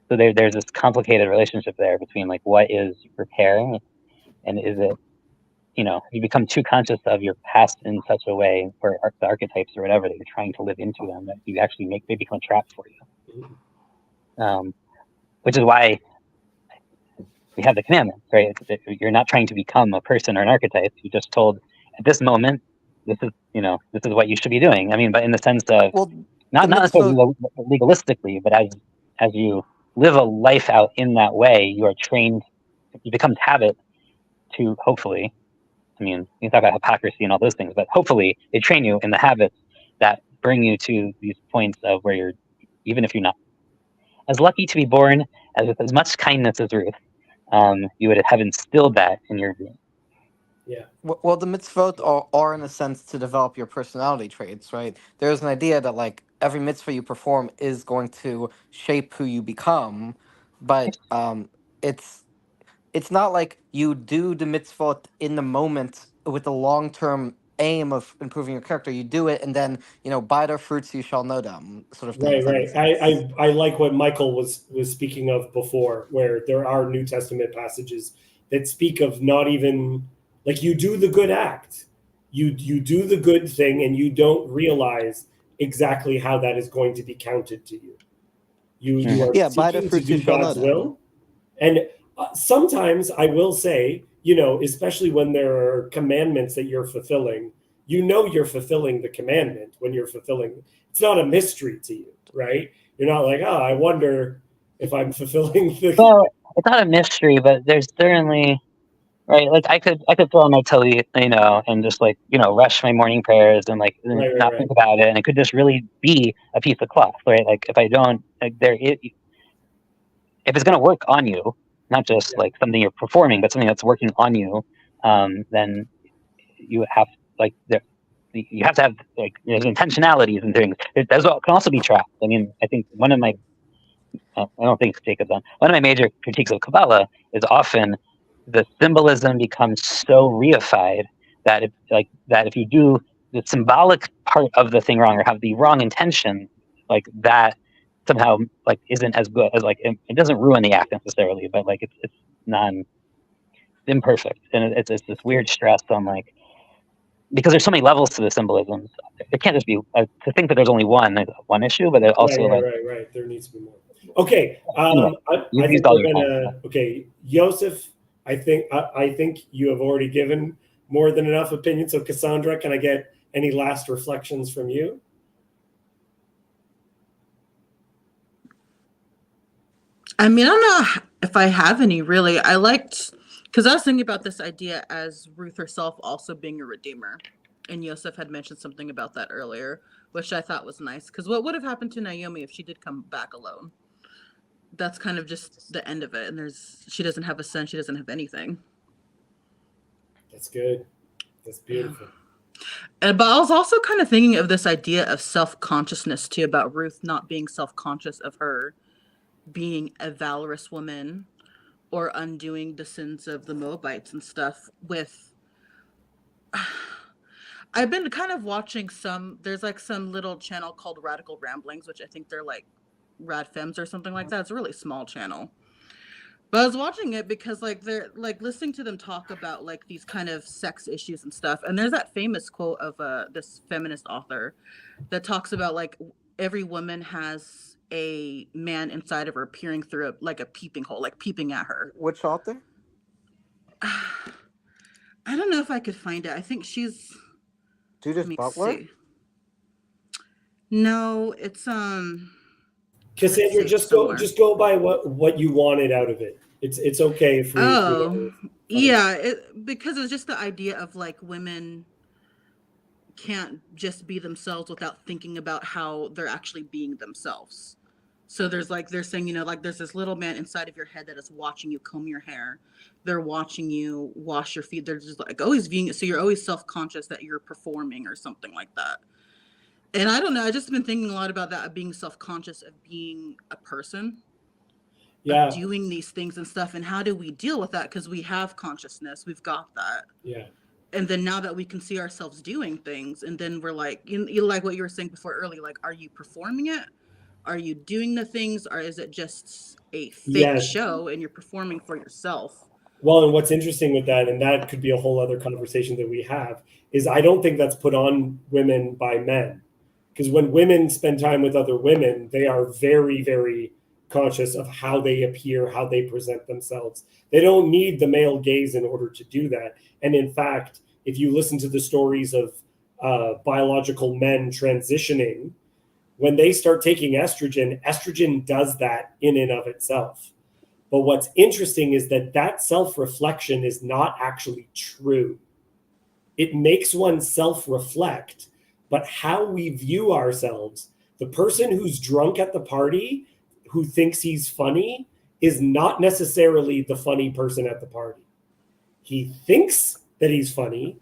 so there's this complicated relationship there between like what is repair, and is it, you become too conscious of your past in such a way, or the archetypes or whatever that you're trying to live into them, that you actually they become a trap for you. Which is why we have the commandments, right? You're not trying to become a person or an archetype. You just told at this moment, this is what you should be doing. I mean, but in the sense of Well, not the necessarily mitzvot. legalistically, but as you live a life out in that way, you are trained. It becomes habit to hopefully. I mean, you can talk about hypocrisy and all those things, but hopefully they train you in the habits that bring you to these points of where you're, even if you're not as lucky to be born as with as much kindness as Ruth, you would have instilled that in your being. Yeah. Well, the mitzvot are in a sense to develop your personality traits, right? There's an idea that like every mitzvah you perform is going to shape who you become, but it's it's not like you do the mitzvot in the moment with the long term aim of improving your character. You do it, and then by their fruits you shall know them, sort of thing. Right, If that right. makes sense. I like what Michael was speaking of before, where there are New Testament passages that speak of not even like you do the good act, you do the good thing, and you don't realize exactly how that is going to be counted to you. You are Yeah, by their seeking to fruits you do shall know God's them. will, and sometimes I will say, especially when there are commandments that you're fulfilling, you're fulfilling the commandment when you're fulfilling. It's not a mystery to you, right? You're not like, oh, I wonder if I'm fulfilling the. Well, it's not a mystery, but there's certainly right. Like I could throw on my telly, and just like rush my morning prayers and like Right, right, not right. think about it, and it could just really be a piece of cloth, right? Like if I don't, like if it's going to work on you, not just Yeah, like something you're performing, but something that's working on you, then you have like there. You have to have like there's intentionalities and things. Those can also be trapped. I mean, I think one of my I don't think Jacob's on. One of my major critiques of Kabbalah is often the symbolism becomes so reified that if you do the symbolic part of the thing wrong or have the wrong intention, like that somehow like isn't as good as like it doesn't ruin the act necessarily, but like it's non imperfect, and it's this weird stress on like because there's so many levels to the symbolism. It can't just be to think that there's only one issue, but it right, also right, like right. There needs to be more. Okay, anyway, I you've used think all we're your time. gonna. Okay, Joseph, I think you have already given more than enough opinion. So Cassandra, can I get any last reflections from you? I mean, I don't know if I have any really. I liked, because I was thinking about this idea as Ruth herself also being a redeemer. And Yosef had mentioned something about that earlier, which I thought was nice. Because what would have happened to Naomi if she did come back alone? That's kind of just the end of it. And she doesn't have a son, she doesn't have anything. That's good. That's beautiful. But I was also kind of thinking of this idea of self-consciousness too, about Ruth not being self-conscious of her being a valorous woman or undoing the sins of the Moabites and stuff with I've been kind of watching there's like some little channel called Radical Ramblings, which I think they're like Rad Femmes or something like that. It's a really small channel. But I was watching it because like they're like listening to them talk about like these kind of sex issues and stuff. And there's that famous quote of this feminist author that talks about like every woman has a man inside of her peering through a peeping hole, like peeping at her. Which author? I don't know if I could find it. I think she's let Judith me Butler? see. No, it's Cassandra, it's just go by what you wanted out of it. It's okay for you. Oh, yeah, because it's just the idea of like women can't just be themselves without thinking about how they're actually being themselves. So there's like they're saying, like there's this little man inside of your head that is watching you comb your hair. They're watching you wash your feet. They're just like always viewing it. So you're always self-conscious that you're performing or something like that. And I don't know, I just been thinking a lot about that, of being self-conscious of being a person, Yeah, of doing these things and stuff. And how do we deal with that? Because we have consciousness, we've got that. yeah. And then now that we can see ourselves doing things, and then we're like, you like what you were saying before early, like, are you performing it? Are you doing the things, or is it just a fake show and you're performing for yourself? Well, and what's interesting with that, and that could be a whole other conversation that we have, is I don't think that's put on women by men. Because when women spend time with other women, they are very, very self-conscious of how they appear, how they present themselves. They don't need the male gaze in order to do that. And in fact, if you listen to the stories of biological men transitioning, when they start taking estrogen, estrogen does that in and of itself. But what's interesting is that that self-reflection is not actually true. It makes one self-reflect, but how we view ourselves, the person who's drunk at the party who thinks he's funny is not necessarily the funny person at the party. He thinks that he's funny.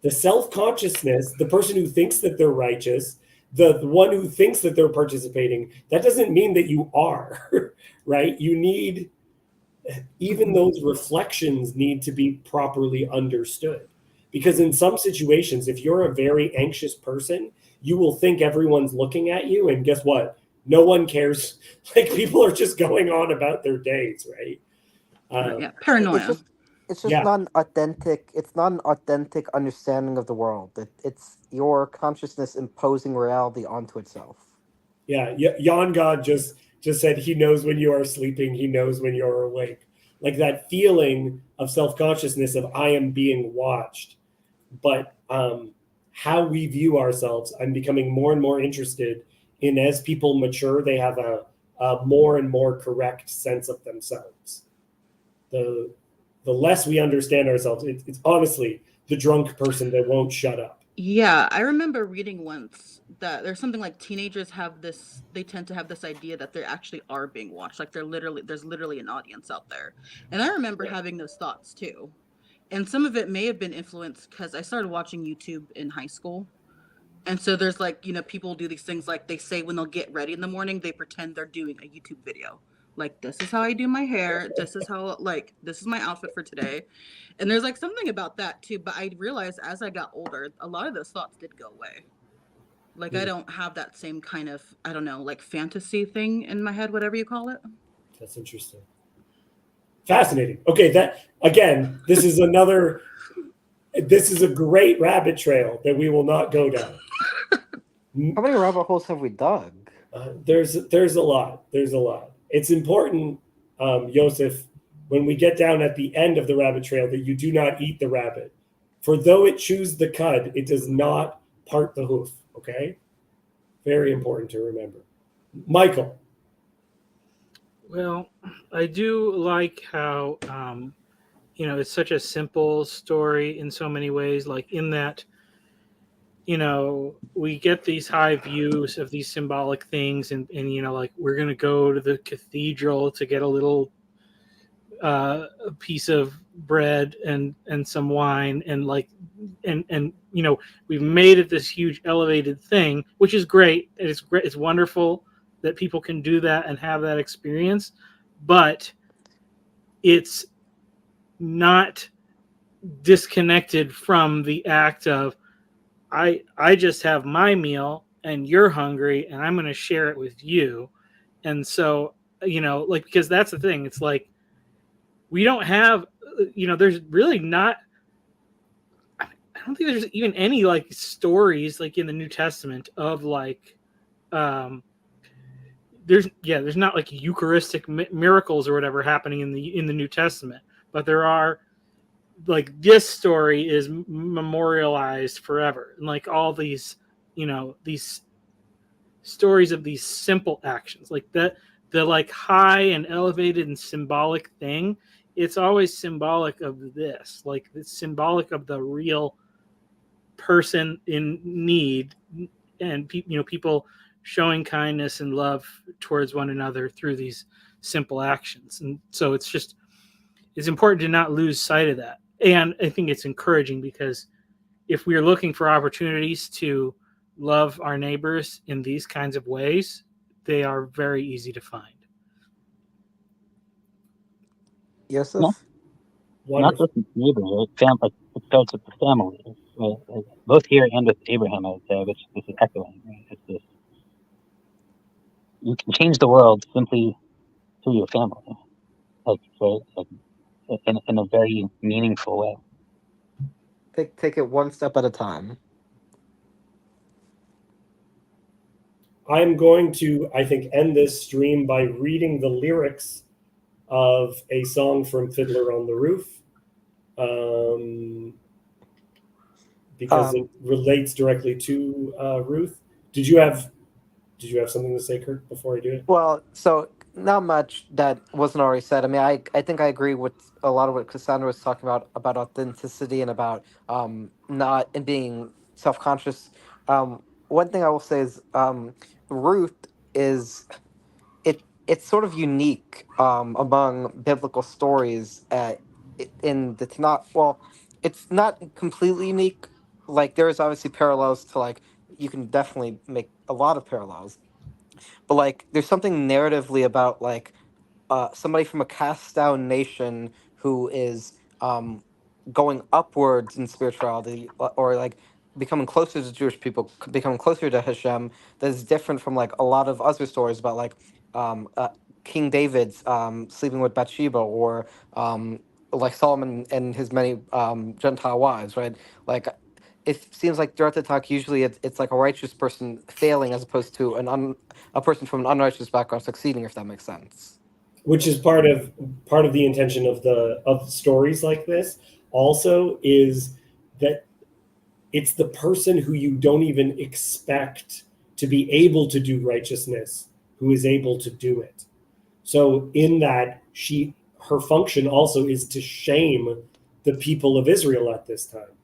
The self-consciousness, the person who thinks that they're righteous, the one who thinks that they're participating, that doesn't mean that you are, right? You need, even those reflections need to be properly understood. Because in some situations, if you're a very anxious person, you will think everyone's looking at you, and guess what? No one cares. Like, people are just going on about their days, right? Yeah, paranoia. It's just Yeah. not an authentic. It's not an authentic understanding of the world. It's your consciousness imposing reality onto itself. Yeah, Jan God just said he knows when you are sleeping, he knows when you're awake. Like that feeling of self-consciousness of I am being watched. But how we view ourselves, I'm becoming more and more interested in, as people mature, they have a more and more correct sense of themselves. The less we understand ourselves, it's honestly the drunk person that won't shut up. Yeah, I remember reading once that there's something like teenagers have this, they tend to have this idea that they actually are being watched. Like there's literally an audience out there. And I remember having those thoughts too. And some of it may have been influenced because I started watching YouTube in high school. And so there's like, people do these things like they say when they'll get ready in the morning, they pretend they're doing a YouTube video. Like, this is how I do my hair. This is how, this is my outfit for today. And there's like something about that too. But I realized as I got older, a lot of those thoughts did go away. Like, I don't have that same kind of, I don't know, like fantasy thing in my head, whatever you call it. That's interesting. Fascinating. Okay, that again, this is a great rabbit trail that we will not go down. How many rabbit holes have we dug? There's a lot. There's a lot. It's important, Joseph, when we get down at the end of the rabbit trail, that you do not eat the rabbit. For though it chews the cud, it does not part the hoof. Okay? Very important to remember. Michael. Well, I do like how, it's such a simple story in so many ways, like in that, we get these high views of these symbolic things and like we're going to go to the cathedral to get a little piece of bread and some wine and we've made it this huge elevated thing, which is great. It's great. It's wonderful that people can do that and have that experience, but it's not disconnected from the act of I just have my meal and you're hungry and I'm going to share it with you. And so, because that's the thing. It's like, we don't have, there's really not, I don't think there's even any like stories like in the New Testament of like, there's not like Eucharistic miracles or whatever happening in the New Testament, but there are, like, this story is memorialized forever, and like all these these stories of these simple actions, like that, the like high and elevated and symbolic thing, it's always symbolic of this, like it's symbolic of the real person in need, and people showing kindness and love towards one another through these simple actions. And so it's important to not lose sight of that. And I think it's encouraging because if we're looking for opportunities to love our neighbors in these kinds of ways, they are very easy to find. Yosef? Not just with neighbors, right? It starts with the family, right? Both here and with Abraham, I would say, which this is echoing. Right? It's this: you can change the world simply through your family, in a very meaningful way. Take it one step at a time. I'm going to, I think, end this stream by reading the lyrics of a song from Fiddler on the Roof, because it relates directly to Ruth. Did you have something to say, Kurt, before I do it? Well, so not much that wasn't already said. I mean, I think I agree with a lot of what Cassandra was talking about authenticity and about not and being self-conscious. One thing I will say is Ruth is it's sort of unique among biblical stories in the Tanakh. Well, it's not completely unique. Like there's obviously parallels to like you can definitely make a lot of parallels, but like there's something narratively about like somebody from a cast down nation who is going upwards in spirituality or like becoming closer to Jewish people, becoming closer to Hashem. That is different from like a lot of other stories about like um, uh, King David's sleeping with Bathsheba or like Solomon and his many Gentile wives, right? Like it seems like throughout the talk, usually it's like a righteous person failing as opposed to a person from an unrighteous background succeeding, if that makes sense. Which is part of the intention of the stories like this. Also, is that it's the person who you don't even expect to be able to do righteousness who is able to do it. So in that, her function also is to shame the people of Israel at this time.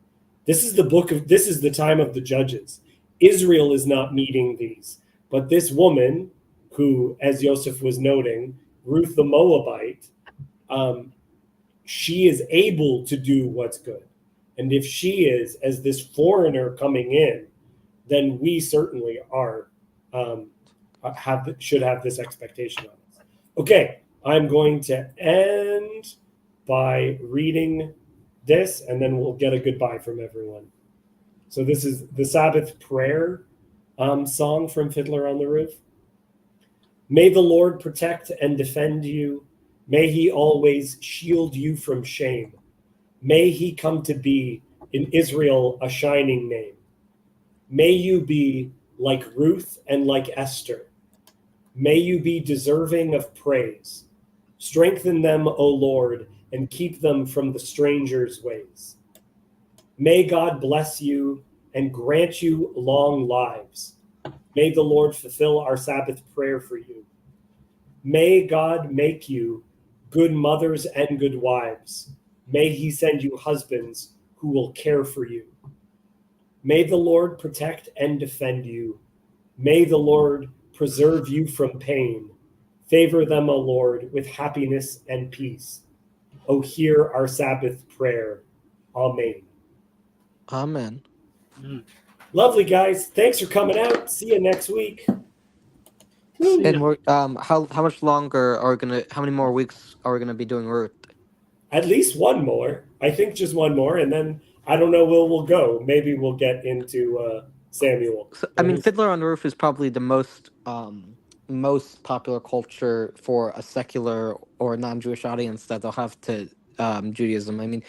This is the time of the judges. Israel is not meeting these, but this woman, who, as Joseph was noting, Ruth the Moabite, she is able to do what's good. And if she is, as this foreigner coming in, then we certainly are should have this expectation on us. Okay, I'm going to end by reading this, and then we'll get a goodbye from everyone. So this is the Sabbath prayer song from Fiddler on the Roof. May the Lord protect and defend you. May he always shield you from shame. May he come to be in Israel a shining name. May you be like Ruth and like Esther. May you be deserving of praise. Strengthen them, O Lord, and keep them from the stranger's ways. May God bless you and grant you long lives. May the Lord fulfill our Sabbath prayer for you. May God make you good mothers and good wives. May he send you husbands who will care for you. May the Lord protect and defend you. May the Lord preserve you from pain. Favor them, O Lord, with happiness and peace. O hear our Sabbath prayer. Amen. Amen. Lovely, guys. Thanks for coming out. See you next week. And we're how much longer are we gonna? How many more weeks are we gonna be doing Ruth? At least one more. I think just one more, and then I don't know where we'll go. Maybe we'll get into Samuel. So, I mean, Fiddler on the Roof is probably the most popular culture for a secular or non-Jewish audience that they'll have to Judaism. I mean,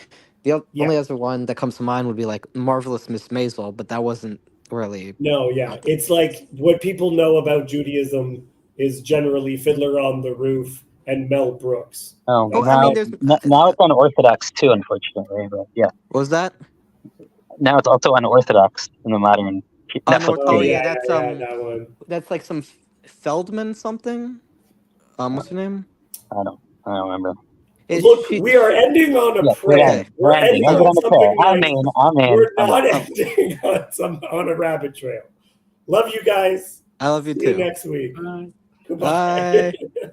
the only other one that comes to mind would be like Marvelous Miss Maisel, but that wasn't really. No, yeah, it's like what people know about Judaism is generally Fiddler on the Roof and Mel Brooks. Oh, Oh, now, I mean, there's now it's unorthodox too, unfortunately. But yeah, what was that? now it's also unorthodox in the modern Netflix. Oh series. yeah, that's that one. that's like some Feldman something. What's her name? I don't remember. Look, we are ending on a prayer. We're ending on a prayer. Amen. We're not ending on a rabbit trail. Love you guys. I love you See too. you next week. Bye. Goodbye. Bye.